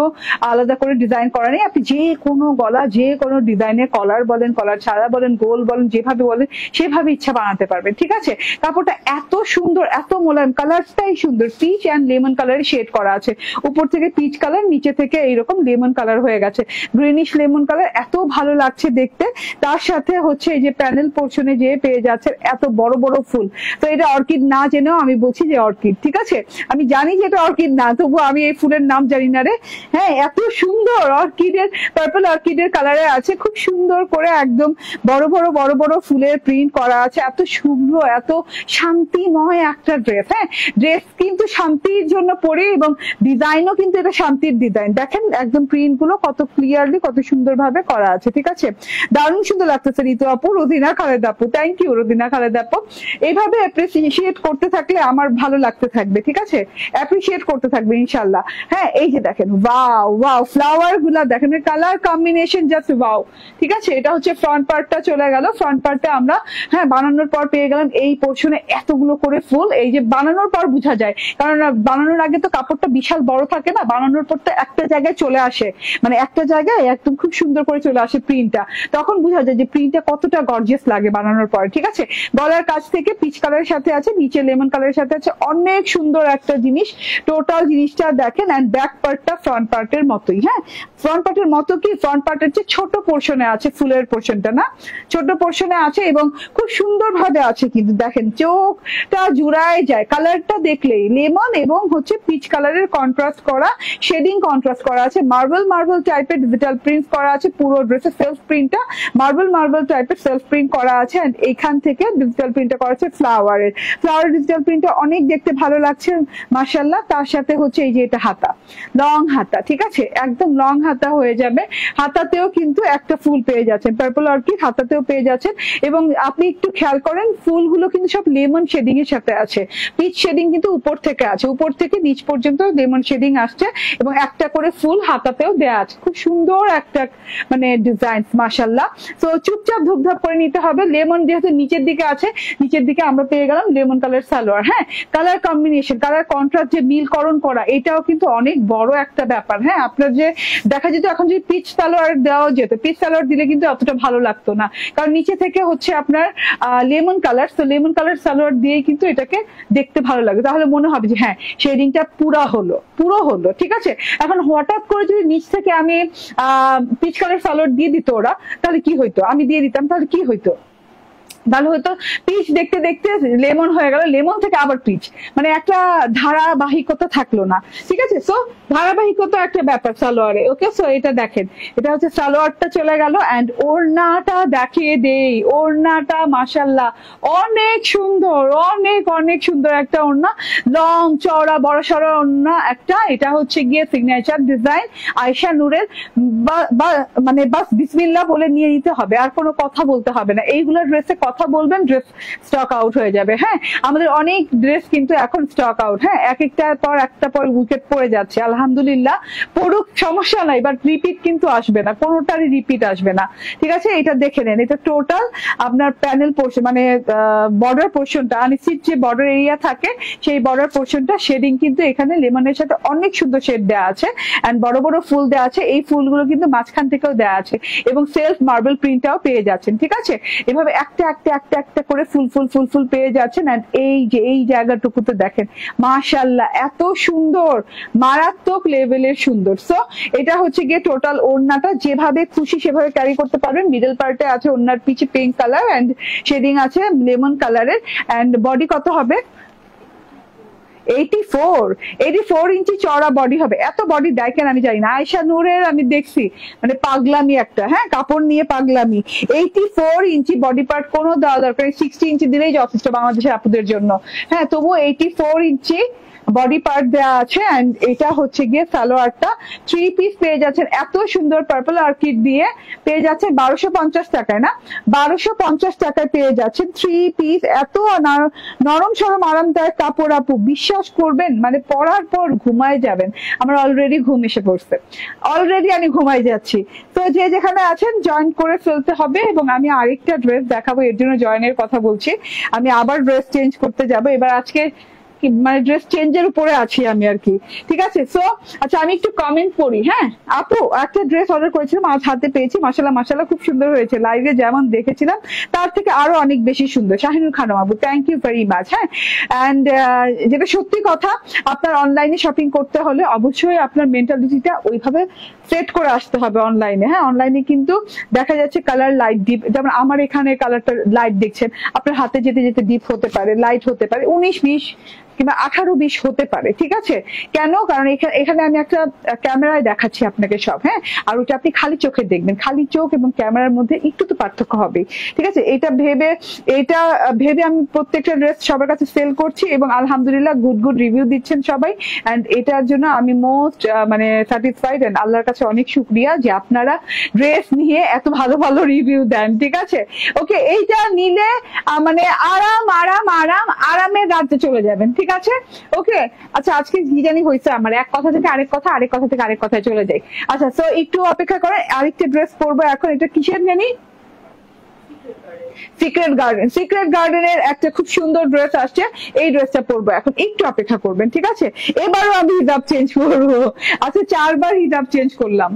আলাদা করে ডিজাইন করা নেই, আপনি যে কোনো গলা, যে কোনো ডিজাইনের কলার বলেন, কলার ছাড়া বলেন, গোল বলেন, যেভাবে বলেন সেভাবে ইচ্ছা বানাতে পারবেন। ঠিক আছে, কাপড়টা এত সুন্দর, এত মোলায়েম, কালারটাই সুন্দর, পিচ অ্যান্ড লেমন কালারের শেড করা আছে, উপর থেকে পিচ কালার, নিচে থেকে এইরকম লেমন কালার হয়ে গেছে, গ্রিনিশ লেমন কালার, এত ভালো লাগছে দেখতে। তার সাথে হচ্ছে এই যে প্যানেল পোর্শনে যে পেয়ে যাচ্ছে এত বড় বড় ফুল, তো এটা অর্কিড না জেনেও আমি বলছি যে অর্কিড। ঠিক আছে, আমি জানি যে এটা অর্কিড না, তবু আমি এই ফুলের নাম জানি না রে। হ্যাঁ, এত সুন্দর অর্কিডের, পার্পল অর্কিডের কালারে আছে, খুব সুন্দর করে একদম বড় বড় ফুলের প্রিন্ট করা আছে, এত শুভ্র, এত শান্তিময় একটা ড্রেস। হ্যাঁ, ড্রেস কিন্তু শান্তির জন্য পরে, এবং ডিজাইনও কিন্তু এটা শান্তির ডিজাইন। দেখেন একদম প্রিন্ট গুলো কত ক্লিয়ারলি, কত সুন্দর ভাবে করা আছে। ঠিক আছে, দারুণ সুন্দর লাগতেছে ঋতু আপু, রোদিনা খালেদ আপু, থ্যাংক ইউ রোদিনা খালেদ আপু। এইভাবে অ্যাপ্রিসিয়েট করতে থাকলে আমার ভালো লাগতে থাকবে। ঠিক আছে, অ্যাপ্রিসিয়েট করতে থাকবে ইনশাল্লাহ। হ্যাঁ, এই যে দেখেন, ওয়াও ফ্লাওয়ার গুলা দেখেন, কালার কম্বিনেশন জাস্ট ওয়াও। ঠিক আছে, এটা হচ্ছে ফ্রন্ট পার্টটা চলে গেল, ফ্রন্ট পার্টটা আমরা হ্যাঁ বানানোর পর পেয়ে গেলাম এই পোর্শনে এতগুলো করে ফুল। এই যে বানানোর পর বোঝা যায়, কারণ বানানোর আগে তো কাপড়টা বিশাল বড় থাকে না, বানানোর পর তো একটা জায়গায় চলে আসে, মানে একটা জায়গায় একদম খুব সুন্দর করে চলে আসে প্রিন্টটা, তখন বোঝা যায় যে প্রিন্টটা কতটা গর্জিয়াস লাগে বানানোর পর। ঠিক আছে, গলার কাছ থেকে পিচ কালারের সাথে আছে, নিচে লেমন কালারের সাথে আছে, অনেক সুন্দর একটা জিনিস। টোটাল জিনিসটা দেখেন, এন্ড ব্যাক পার্টটা ফ্রন্ট পার্টের মতোই। হ্যাঁ, ফ্রন্ট পার্টের মতো কি, ফ্রন্ট পার্টের যে ছোট পোর্শনে আছে, ফুলের পোর্শনটা না, ছোট পোর্শনে আছে এবং খুব সুন্দর ভাবে আছে, কিন্তু দেখেন চোখটা জুড়ায় যায়, কালারটা দেখলেই লেমন এবং হচ্ছে পিচ কালারের কন্ট্রাস্ট করা, শেডিং কন্ট্রাস্ট করা আছে, মার্বেল টাইপের ডিজিটাল প্রিন্ট করা আছে, পুরো ড্রেসের সেলফ প্রিন্টটা মার্বেল টাইপের সেলফ প্রিন্ট করা আছে। এন্ড এখান থেকে ডিজিটাল প্রিন্টটা করা আছে ফ্লাওয়ার ডিজিটাল প্রিন্টটা অনেক দেখতে ভালো লাগছে মাশাআল্লাহ। তার সাথে হচ্ছে এই যে এটা হাতা, লং হাতা। ঠিক আছে, একদম লং হাতা হয়ে যাবে, হাতাতেও কিন্তু একটা ফুল পেয়ে যাচ্ছেন, পার্পল অর্কিড হাতাতেও পেয়ে যাচ্ছেন। এবং আপনি একটু খেয়াল করেন, ফুলগুলো কিন্তু সব লেমন শেডিং এর সাথে আছে, পিচ শেডিং কিন্তু উপর থেকে আছে, উপর থেকে নিচ পর্যন্ত লেমন শেডিং আসছে, এবং একটা করে ফুল হাতাতেও দেয়া আছে, খুব সুন্দর একটা মানে ডিজাইন মাশাআল্লাহ। তো চুপচাপ ধুপধাপ করে নিতে হবে। লেমন যেহেতু নিচের দিকে আছে, নিচের দিকে আমরা পেয়ে গেলাম লেমন কালার সালোয়ার। হ্যাঁ, কালার কম্বিনেশন, কালার কন্ট্রাস্ট যে মিলকরণ করা, এটাও কিন্তু অনেক বড় একটা ব্যাপার। হ্যাঁ, আপনার যে দেখা যেত এখন যদি পিচ সালোয়ার দেওয়া যেত, পিচ সালোয়ার দিলে কিন্তু অতটা ভালো লাগতো না, কারণ নিচে থেকে হচ্ছে আপনার লেমন কালার, তো লেমন কালার সালোয়ার দিয়েই কিন্তু এটাকে দেখতে ভালো লাগে, তাহলে মনে হবে যে হ্যাঁ শেডিংটা পুরো হলো, ঠিক আছে। এখন হঠাৎ করে যদি নিচ থেকে আমি পিচ কালার সালোয়ার দিয়ে দিত ওরা, তাহলে কি হইতো, আমি দিয়ে দিতাম, তাহলে কি হইতো, ভালো হতো পিচ দেখতে দেখতে লেমন হয়ে গেল, লেমন থেকে আবার পিচ, মানে একটা ধারাবাহিকতা থাকলো না, ঠিক আছে। সো ধারাবাহিকতা একটা ব্যাপার সালোয়ারে, ওকে। সো এটা দেখেন, এটা হচ্ছে সালোয়ারটা চলে গেল, এন্ড ওড়নাটা দেখিয়ে দেই, ওড়নাটা মাশাল্লাহ অনেক সুন্দর, অনেক অনেক সুন্দর একটা ওড়না, লং চওড়া বড় সড়ো ওড়না একটা, এটা হচ্ছে গিয়ে সিগনেচার ডিজাইন আয়েশা নূরের, মানে বাস বিসমিল্লাহ বলে নিয়ে নিতে হবে, আর কোনো কথা বলতে হবে না, এইগুলো ড্রেসে কথা বলবেন ড্রেস স্টক আউট হয়ে যাবে। হ্যাঁ, আমাদের অনেক ড্রেস কিন্তু এখন স্টক আউট, হ্যাঁ, এক একটার পর একটা পর উইকেট পড়ে যাচ্ছে, আলহামদুলিল্লাহ পড়ুক, সমস্যা নাই, বাট রিপিট কিন্তু আসবে না, কোনোটারই রিপিট আসবে না, ঠিক আছে। এটা দেখে নেন, এটা টোটাল আপনার প্যানেল পোর্শন, মানে বর্ডার পোর্শনটা, আনিসির যে বর্ডার এরিয়া থাকে সেই বর্ডার পোর্শনটা শেডিং কিন্তু এখানে লেমনের সাথে অনেক সুন্দর শেড দেওয়া আছে, এন্ড বড় বড় ফুল দেওয়া আছে, এই ফুলগুলো কিন্তু মাঝখান থেকেও দেওয়া আছে, এবং সেলফ মার্বেল প্রিন্টটাও পেয়ে যাচ্ছেন, ঠিক আছে। এভাবে একটা একটা একটা একটা করে ফুল ফুল ফুল ফুল পেয়ে যাচ্ছেন, এন্ড এই যে এই জায়গাটুকুতে দেখেন মাশাআল্লাহ এত সুন্দর, মারাত্মক লেভেলের সুন্দর। সো এটা হচ্ছে গিয়ে টোটাল ওড়নাটা, যেভাবে খুশি সেভাবে ক্যারি করতে পারবেন। মিডল পার্টে আছে ওড়নার পিছে পিঙ্ক কালার এন্ড শেডিং আছে লেমন কালারের, এন্ড বডি কত হবে 84 ইঞ্চি চওড়া বডি হবে। এত বডি দেয় কেন আমি জানি না, আয়েশা নূরের আমি দেখছি মানে পাগলামি একটা, হ্যাঁ কাপড় নিয়ে পাগলামি। 84 ইঞ্চি বডি পার্ট কোনো দেওয়া দরকার, 60 ইঞ্চি দিলেই যথেষ্ট বাংলাদেশের আপুদের জন্য, হ্যাঁ তবুও 84 ইঞ্চি বডি পার্ট দেওয়া আছে, এন্ড এটা হচ্ছে গিয়ে সালোয়ারটা 3 পিস পেয়ে যাচ্ছেন, এত সুন্দর পার্পল অর্কিড দিয়ে পেয়ে যাচ্ছেন 1250 টাকায়, না 1250 টাকায় পেয়ে যাচ্ছেন 3 পিস, এত নরম সরম আরামদায়ক কাপড় আপু, বিশ্বাস করবেন মানে পরার পর ঘুমায় যাবেন। আমার অলরেডি ঘুম এসে পড়ছে, অলরেডি আমি ঘুমাই যাচ্ছি। তো যে যেখানে আছেন জয়েন করে ফেলতে হবে, এবং আমি আরেকটা ড্রেস দেখাবো, এর জন্য জয়েনের কথা বলছি। আমি আবার ড্রেস চেঞ্জ করতে যাব এবার, আজকে মানে ড্রেস চেঞ্জের উপরে আছি আমি আর কি, ঠিক আছে। সো আচ্ছা আমি একটু কমেন্ট পড়ি। হ্যাঁ আপু একটা ড্রেস অর্ডার করেছিলাম, আজ হাতে পেয়েছি, মাশাআল্লাহ মাশাআল্লাহ খুব সুন্দর হয়েছে, লাইভে যেমন দেখেছিলাম তার থেকে আরো অনেক বেশি সুন্দর। শাহিনুর খানম আপু থ্যাংক ইউ ভেরি মাচ। হ্যাঁ, এন্ড যেটা সত্যি কথা, আপনার অনলাইনে শপিং করতে হলে অবশ্যই আপনার মেন্টালিটিটা ওইভাবে সেট করে আসতে হবে অনলাইনে। হ্যাঁ, অনলাইনে কিন্তু দেখা যাচ্ছে কালার লাইট ডিপ, যেমন আমার এখানে কালারটা লাইট দেখছেন, আপনার হাতে যেতে যেতে ডিপ হতে পারে, লাইট হতে পারে, 19-20 কিংবা 18-20 হতে পারে, ঠিক আছে। কেন, কারণ এখানে আমি একটা ক্যামেরায় দেখাচ্ছি আপনাকে সব, হ্যাঁ, আর ওটা আপনি খালি চোখে দেখবেন, খালি চোখ এবং ক্যামেরার মধ্যে একটু তো পার্থক্য হবে, ঠিক আছে। এটা ভেবে আমি প্রত্যেকটা ড্রেস সবার কাছে সেল করছি, এবং আলহামদুলিল্লাহ গুড রিভিউ দিচ্ছেন সবাই, এন্ড এটার জন্য আমি মোস্ট মানে স্যাটিসফাইড, এন্ড আল্লাহর কাছে অনেক শুকরিয়া যে আপনারা ড্রেস নিয়ে এত ভালো ভালো রিভিউ দেন, ঠিক আছে। ওকে, এইটা নিলে মানে আরামের রাজ্যে চলে যাবেন, ঠিক আছে। ওকে, আচ্ছা আজকে কি জানি হয়েছে আমার, এক কথা থেকে আরেক কথা, আরেক কথা থেকে আরেক কথায় চলে যাই। আচ্ছা সো একটু অপেক্ষা করেন, আরেকটা ড্রেস পরবো এখন। এটা কিসের জানি, সিক্রেট গার্ডেনের একটা খুব সুন্দর ড্রেস আসছে, এই ড্রেসটা পরবো এখন, একটু অপেক্ষা করবেন, ঠিক আছে। এবারও আমি হিজাব চেঞ্জ করবো। আচ্ছা 4বার হিজাব চেঞ্জ করলাম।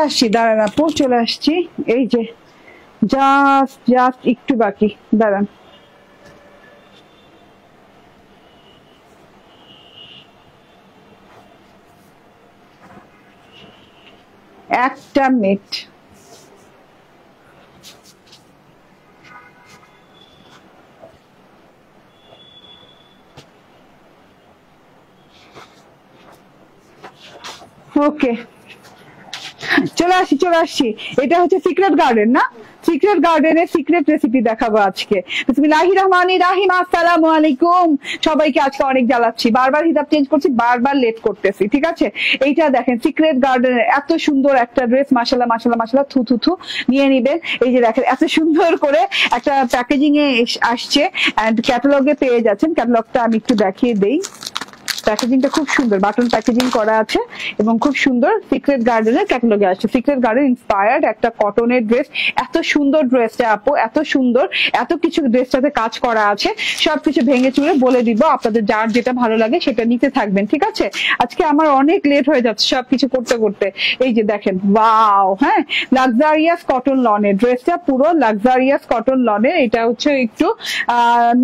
আসছি, দাঁড়ান আপু, চলে আসছি। এই যে জাস্ট জাস্ট একটু বাকি, দাঁড়ান। একটা মিনিট। ওকে, চলে আসছি চলে আসছি। এটা হচ্ছে সিক্রেট গার্ডেন না? সিক্রেট গার্ডেনের সিক্রেট রেসিপি দেখাবো আজকে। বিসমিল্লাহির রহমানির রহিম। আসসালামু আলাইকুম সবাইকে। আজকে অনেক জ্বালাচ্ছি, বারবার হিসাব চেঞ্জ করছি, বারবার লেট করতেছি, ঠিক আছে? এইটা দেখেন সিক্রেট গার্ডেনের এত সুন্দর একটা ড্রেস, মাশাআল্লাহ মাশাআল্লাহ মাশাআল্লাহ, থু থু থু নিয়ে নিবেন। এই যে দেখেন এত সুন্দর করে একটা প্যাকেজিং এ আসছে এন্ড ক্যাটালগে পেয়ে যাচ্ছেন। ক্যাটালগটা আমি একটু দেখিয়ে দেই। প্যাকেজিংটা খুব সুন্দর, বাটন প্যাকেজিং করা আছে এবং খুব সুন্দর। সিক্রেট গার্ডেনের ক্যাটালগে আসছে। সিক্রেট গার্ডেন ইন্সপায়ার্ড একটা কটনের ড্রেস। এত সুন্দর ড্রেসটা আপু, এত সুন্দর, এত কিছু ড্রেসটাতে কাজ করা আছে। সবকিছু ভেঙে চুরে বলে দিব, আপনাদের যার যেটা ভালো লাগে সেটা নিতে থাকবেন, ঠিক আছে? আজকে আমার অনেক লেট হয়ে যাচ্ছে সবকিছু করতে করতে। এই যে দেখেন, ওয়াও, হ্যাঁ, লাক্সারিয়াস কটন লনের ড্রেসটা, পুরো লাক্সারিয়াস কটন লনের। এটা হচ্ছে একটু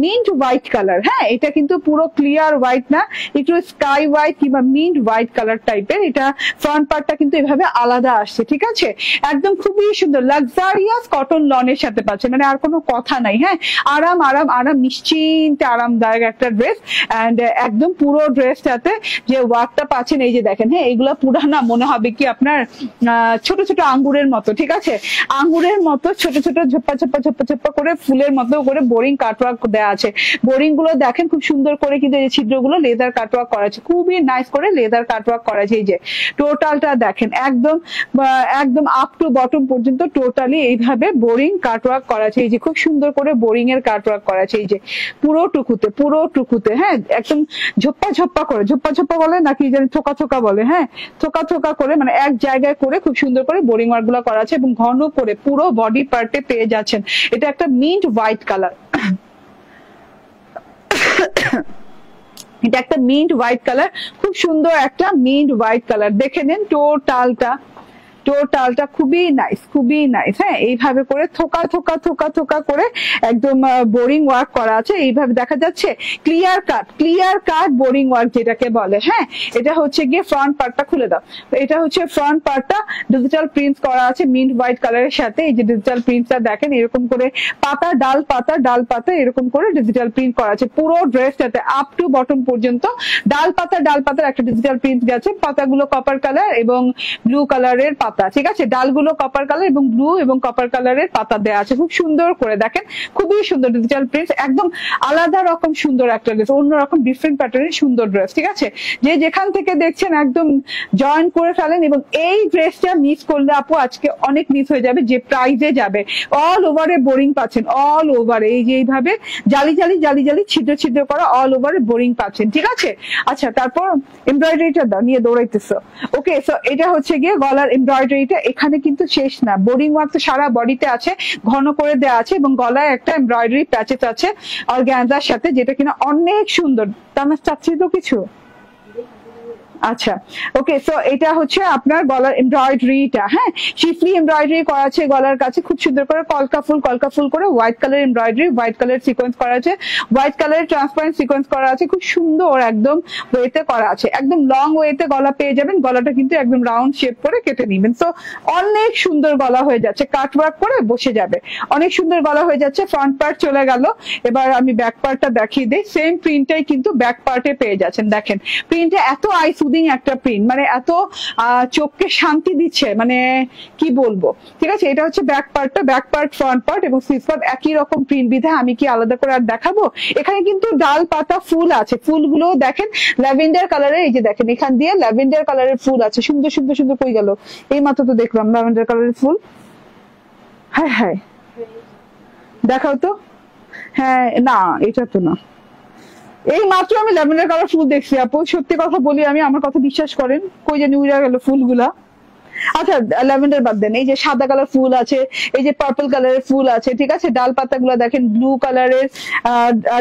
মিন্ট হোয়াইট কালার। হ্যাঁ, এটা কিন্তু পুরো ক্লিয়ার হোয়াইট না, একটু স্কাই হোয়াইট কিংবা মিন্ট হোয়াইট কালার টাইপের। এটা ফ্রন্ট পার্টটা কিন্তু এভাবে আলাদা আসছে, ঠিক আছে? একদম খুবই সুন্দর লাক্সারিয়াস কটন লনের সাথে পাচ্ছে, মানে আর কোনো কথা নাই। হ্যাঁ, আরাম আরাম আরাম, নিশ্চিন্তে আরামদায়ক একটা ড্রেস। এন্ড একদম পুরো ড্রেসটাতে যে ওয়ার্কটা পাচ্ছেন, এই যে দেখেন, হ্যাঁ, এগুলা পুরা না মনে হবে কি আপনার ছোট ছোট আঙ্গুরের মতো, ঠিক আছে? আঙ্গুরের মতো ছোট ছোট ঝোপ্পা ঝোপ্পা ঝোপ্পা ঝোপ্পা করে ফুলের মতো করে বোরিং কাটওয়ার্ক দেওয়া আছে। বোরিং গুলো দেখেন খুব সুন্দর করে, কিন্তু এই ছিদ্রগুলো লেদার কাটওয়ার্ক করা আছে, খুবই নাইস করে লেদার কাটওয়ার্ক করা আছে। এই যে টোটালটা দেখেন, একদম একদম আপ টু বটম পর্যন্ত টোটালি এইভাবে বোরিং কাটওয়ার্ক করা আছে। এই যে খুব সুন্দর করে বোরিং এর কাটওয়ার্ক করা আছে। এই যে পুরো টুকুতে, হ্যাঁ, একদম ঝোপ্পা ঝোপ্পা করে, ঝোপ্পা ঝোপ্পা বলে নাকি জানি, থোকা থোকা বলে, হ্যাঁ, থোকা থোকা করে, মানে এক জায়গায় করে খুব সুন্দর করে বোরিং ওয়ার্ক গুলো করা আছে এবং ঘন করে পুরো বডি পার্টে পেয়ে যাচ্ছেন। এটা একটা মিন্ট হোয়াইট কালার। এটা একটা মিন্ট হোয়াইট কালার, খুব সুন্দর একটা মিন্ট হোয়াইট কালার। দেখে নেন টোটালটা, টোটালটা খুবই নাইস, খুবই নাইস। হ্যাঁ, এইভাবে করে থোকা থোকা থোকা থোকা করে একদম বোরিং ওয়ার্ক করা আছে। এইভাবে দেখা যাচ্ছে ক্লিয়ার কাট বোরিং ওয়ার্ক যেটাকে বলে। হ্যাঁ, এটা হচ্ছে গিয়ে ফ্রন্ট পার্টটা খুলে দাও। এটা হচ্ছে ফ্রন্ট পার্টটা, ডিজিটাল প্রিন্ট করা আছে মিন্ট হোয়াইট কালারের সাথে। এই যে ডিজিটাল প্রিন্টটা দেখেন, এরকম করে পাতা ডাল পাতা ডাল পাতা এরকম করে ডিজিটাল প্রিন্ট করা আছে পুরো ড্রেসটাতে আপ টু বটম পর্যন্ত। ডাল পাতার একটা ডিজিটাল প্রিন্ট গেছে। পাতাগুলো কপার কালার এবং ব্লু কালারের পাতা, ঠিক আছে? ডালগুলো কপার কালার এবং ব্লু এবং কপার কালারের পাতা দেওয়া আছে। খুব সুন্দর করে দেখেন, খুবই সুন্দর ডিজিটাল প্রিন্ট, একদম আলাদা রকম সুন্দর একটা ড্রেস, অন্যরকম ডিফারেন্ট প্যাটার্নের সুন্দর ড্রেস, ঠিক আছে? যে যেখান থেকে দেখছেন একদম জয়েন করে ফেলেন। এবং এই ড্রেসটা মিস করলে আপু আজকে অনেক মিস হয়ে যাবে, যে প্রাইজে যাবে। অল ওভারে বোরিং পাচ্ছেন, অল ওভারে এই যে এইভাবে জালি জালি জালি জালি ছিদ্র ছিদ্র করা অল ওভারে বোরিং পাচ্ছেন, ঠিক আছে? আচ্ছা, তারপর এমব্রয়ডারিটা দাও, নিয়ে দৌড়াইতেছো। ওকে, সো এটা হচ্ছে গিয়ে গলার এমব্রয়ডারিটা। এখানে কিন্তু শেষ না, বোরিং ওয়ার্ক তো সারা বডিতে আছে, ঘন করে দেওয়া আছে এবং গলায় একটা এমব্রয়ডারি প্যাচেস আছে অর্গানজার সাথে, যেটা কিনা অনেক সুন্দর। তার চাচ্ছি তো কিছু। আচ্ছা, ওকে, সো এটা হচ্ছে আপনার গলার এমব্রয়ডারিটা। হ্যাঁ, শিফলি এমব্রয়ডারি করা আছে গলার কাছে, খুব সুন্দর করে কলকা ফুল করে white colour embroidery, white colour sequence করা আছে, হোয়াইট কালারের ট্রান্সপারেন্ট সিকোয়েন্স করা আছে, খুব সুন্দর একদম ওয়েতে করা আছে। একদম লং ওয়েতে গলা পেয়ে যাবেন। গলাটা কিন্তু একদম রাউন্ড শেপ করে কেটে নিবেন। তো অনেক সুন্দর গলা হয়ে যাচ্ছে, কাট ওয়ার্ক করে বসে যাবে, অনেক সুন্দর গলা হয়ে যাচ্ছে। ফ্রন্ট পার্ট চলে গেল, এবার আমি ব্যাক পার্টটা দেখিয়ে দিই। সেম প্রিন্টটাই কিন্তু ব্যাক পার্টে পেয়ে যাচ্ছেন। দেখেন প্রিন্টটা এত সুদিং একটা প্রিন্ট, মানে এত চোখকে শান্তি দিচ্ছে, মানে কি বলবো, ঠিক আছে? এটা হচ্ছে ব্যাক পার্টটা, ব্যাক পার্ট ফ্রন্ট পার্ট এবং স্লিভ পার্ট একই রকম প্রিন্ট বিধে আমি কি আলাদা করে আর দেখাবো? এখানে কিন্তু ডাল পাতা ফুল আছে, ফুলগুলো দেখেন ল্যাভেন্ডার কালারের। এই যে দেখেন, এখান দিয়ে ল্যাভেন্ডার কালারের ফুল আছে, সুন্দর সুন্দর সুন্দর। কই গেল? এই মাত্র তো দেখলাম ল্যাভেন্ডার কালারের ফুল। হ্যাঁ হ্যাঁ, দেখাও তো। হ্যাঁ, না এটা তো না, এই মাত্র আমি ল্যাভেন্ডার কালার ফুল দেখছি আপু। সত্যি কথা বলি, আমি আমার কথা বিশ্বাস করেন, কই জানি উড়ে গেল ফুলগুলা। আচ্ছা ল্যাভেন্ডার বাদ দেন, এই যে সাদা কালার ফুল আছে, এই যে পার্পল কালারের ফুল আছে, ঠিক আছে। ডাল পাতাগুলো দেখেন ব্লু কালারের,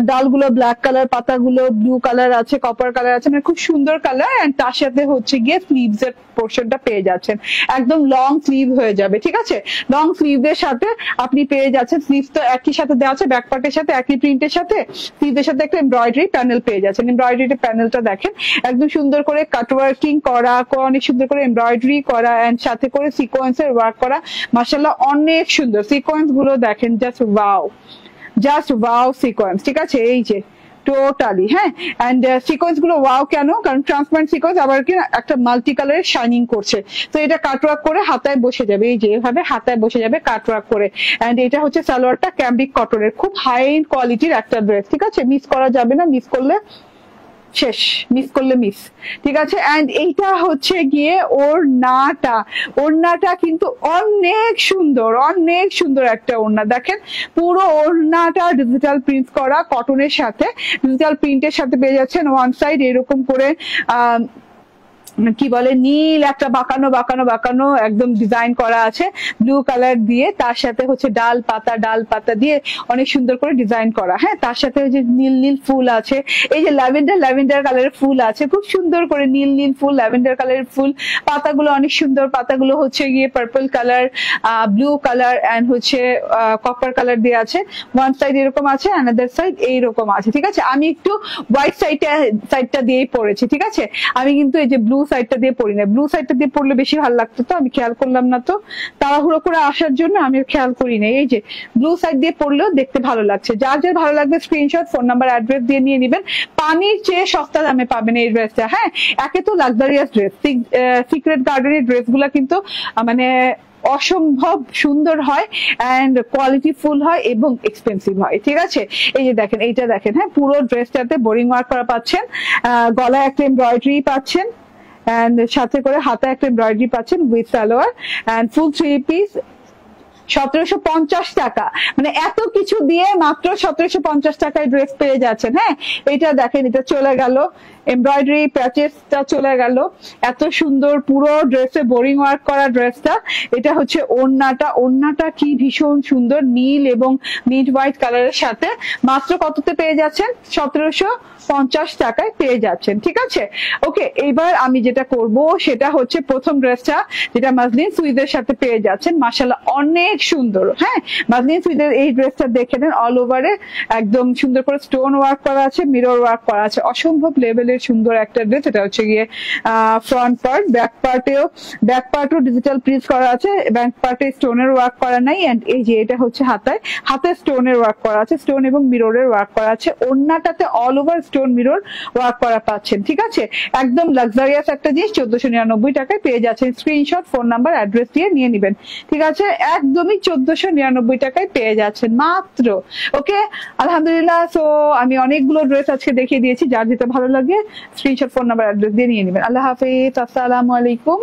ডালগুলো ব্ল্যাক কালার, পাতাগুলো ব্লু কালার আছে, কপার কালার আছে, মানে খুব সুন্দর কালার। এন্ড তার সাথে হচ্ছে গিয়ে স্লিভস এর পোর্শনটা পেয়ে যাচ্ছেন, একদম লং স্লিভ হয়ে যাবে, ঠিক আছে। লং স্লিভের সাথে আপনি পেয়ে যাচ্ছেন, স্লিভ তো একই সাথে দেওয়া আছে, ব্যাক পার্টের সাথে একই প্রিন্টের সাথে স্লিভের সাথে একটা এমব্রয়ডারি প্যানেল পেয়ে যাচ্ছেন। এমব্রয়ডারি প্যানেলটা দেখেন একদম সুন্দর করে কাটওয়ার্কিং করা, অনেক সুন্দর করে এমব্রয়ডারি করা, এন্ড সাথে করে সিকোয়েন্সের ওয়ার্ক করা, মাশাআল্লাহ অনেক সুন্দর। সিকোয়েন্স গুলো দেখেন, জাস্ট ওয়াও সিকোয়েন্স, ঠিক আছে। এই যে টোটালি, হ্যাঁ। এন্ড সিকোয়েন্স গুলো ওয়াও কেন, কারণ ট্রান্সপারেন্ট সিকোয়েন্স আবার কি একটা মাল্টি কালারের শাইনিং করছে, তো এটা কাটওয়ার্ক করে হাতায় বসে যাবে, এই যে এভাবে হাতায় বসে যাবে কাটওয়ার্ক করে। এন্ড এটা হচ্ছে সালোয়ারটা ক্যাম্ব্রিক কটনের, খুব হাই কোয়ালিটির একটা ড্রেস, ঠিক আছে। মিস করা যাবে না, মিস করলে শেষ, মিস করলে মিস, ঠিক আছে। এন্ড এইটা হচ্ছে গিয়ে ওড়নাটা কিন্তু অনেক সুন্দর একটা ওড়না, দেখেন পুরো ওড়নাটা ডিজিটাল প্রিন্ট করা কটনের সাথে, ডিজিটাল প্রিন্টের সাথে পেয়ে যাচ্ছেন। ওয়ান সাইড এরকম করে কি বলে নীল একটা বাঁকানো একদম ডিজাইন করা আছে ব্লু কালার দিয়ে, তার সাথে হচ্ছে ডাল পাতা দিয়ে অনেক সুন্দর করে ডিজাইন করা, হ্যাঁ। তার সাথে যে নীল ফুল আছে, এই যে ল্যাভেন্ডার কালারের ফুল আছে, খুব সুন্দর করে নীল ফুল, ল্যাভেন্ডার কালারের ফুল, পাতাগুলো অনেক সুন্দর, পাতাগুলো হচ্ছে গিয়ে purple colour, blue colour and হচ্ছে কপার কালার দিয়ে আছে। ওয়ান সাইড এরকম আছে, অ্যানাদার সাইড এইরকম আছে, ঠিক আছে। আমি একটু হোয়াইট সাইডটা দিয়েই পড়েছি, ঠিক আছে। আমি কিন্তু এই যে ব্লু সাইডটা দিয়ে পড়ি না, ব্লু সাইডটা দিয়ে পড়লে বেশি ভালো লাগতো, তো আমি খেয়াল করলাম না, তো তাড়াহুড়ো করে আসার জন্য আমি খেয়াল করি না। এই যে ব্লু সাইড দিয়ে পড়লেও দেখতে ভালো লাগছে। যার ভালো লাগবে স্ক্রিনশট, ফোন নাম্বার, অ্যাড্রেস দিয়ে নিয়ে নেবেন। পানির চেয়ে সস্তা দামে পাবেন এই ড্রেসটা, হ্যাঁ। একে তো লাক্সারিয়াস ড্রেস, সিক্রেট গার্ডেনের ড্রেস গুলা কিন্তু মানে অসম্ভব সুন্দর হয় এন্ড কোয়ালিটি ফুল হয় এবং এক্সপেন্সিভ হয়, ঠিক আছে। এই যে দেখেন, এইটা দেখেন, হ্যাঁ, পুরো ড্রেসটাতে বোরিং ওয়ার্ক করা পাচ্ছেন, গলায় একটা এমব্রয়ডারি পাচ্ছেন, এন্ড সাথে করে হাতে একটা এমব্রয়ডারি পাচ্ছেন with salwar, and full 3 piece 1750 টাকা, মানে এত কিছু দিয়ে মাত্র 1750 টাকায় ড্রেস পেয়ে যাচ্ছেন, হ্যাঁ। এটা দেখেন, এটা চলে গেল এমব্রয়ডারি প্যাচেসটা, চলে গেল এত সুন্দর পুরো ড্রেসে বোরিং ওয়ার্ক করা ড্রেসটা। এটা হচ্ছে ওড়নাটা কি ভীষণ সুন্দর, নীল এবং মিড হোয়াইট কালারের সাথে মাত্র কততে পেয়ে যাচ্ছেন, 1750 টাকায় পেয়ে যাচ্ছেন, ঠিক আছে। ওকে, এইবার আমি যেটা করব সেটা হচ্ছে প্রথম ড্রেসটা যেটা মাসলিন সুইদের সাথে পেয়ে যাচ্ছেন, মাশাআল্লাহ অনেক সুন্দর, হ্যাঁ। মাসলিন সুইদের এই ড্রেসটা দেখে নেন, অল ওভারে একদম সুন্দর করে স্টোন ওয়ার্ক করা আছে, মিরর ওয়ার্ক করা আছে, অসম্ভব লেভেলের সুন্দর একটা ড্রেস। এটা হচ্ছে গিয়ে ফ্রন্ট পার্ট, ব্যাক পার্টও ডিজিটাল প্রিন্ট করা আছে, ব্যাক পার্টে স্টোনের ওয়ার্ক করা নাই। এন্ড এই যে এটা হচ্ছে হাতে স্টোনের ওয়ার্ক করা আছে, স্টোন এবং মিররের ওয়ার্ক করা আছে। ওড়নাটাতে all over stone mirror work করা পাচ্ছেন, ঠিক আছে। একদম লাক্সারিয়াস একটা জিনিস 1499 টাকায় পেয়ে যাচ্ছেন। স্ক্রিনশট, ফোন নাম্বার, অ্যাড্রেস দিয়ে নিয়ে নেবেন, ঠিক আছে। একদমই 1499 টাকায় পেয়ে যাচ্ছেন মাত্র। ওকে, আলহামদুলিল্লাহ। সো আমি অনেকগুলো ড্রেস আজকে দেখিয়ে দিয়েছি, যার যেটা ভালো লাগে স্ক্রিনশট, ফোন নাম্বার, অ্যাড্রেস দিয়ে নিয়ে নেবেন। আল্লাহ হাফেজ, আসসালামু আলাইকুম।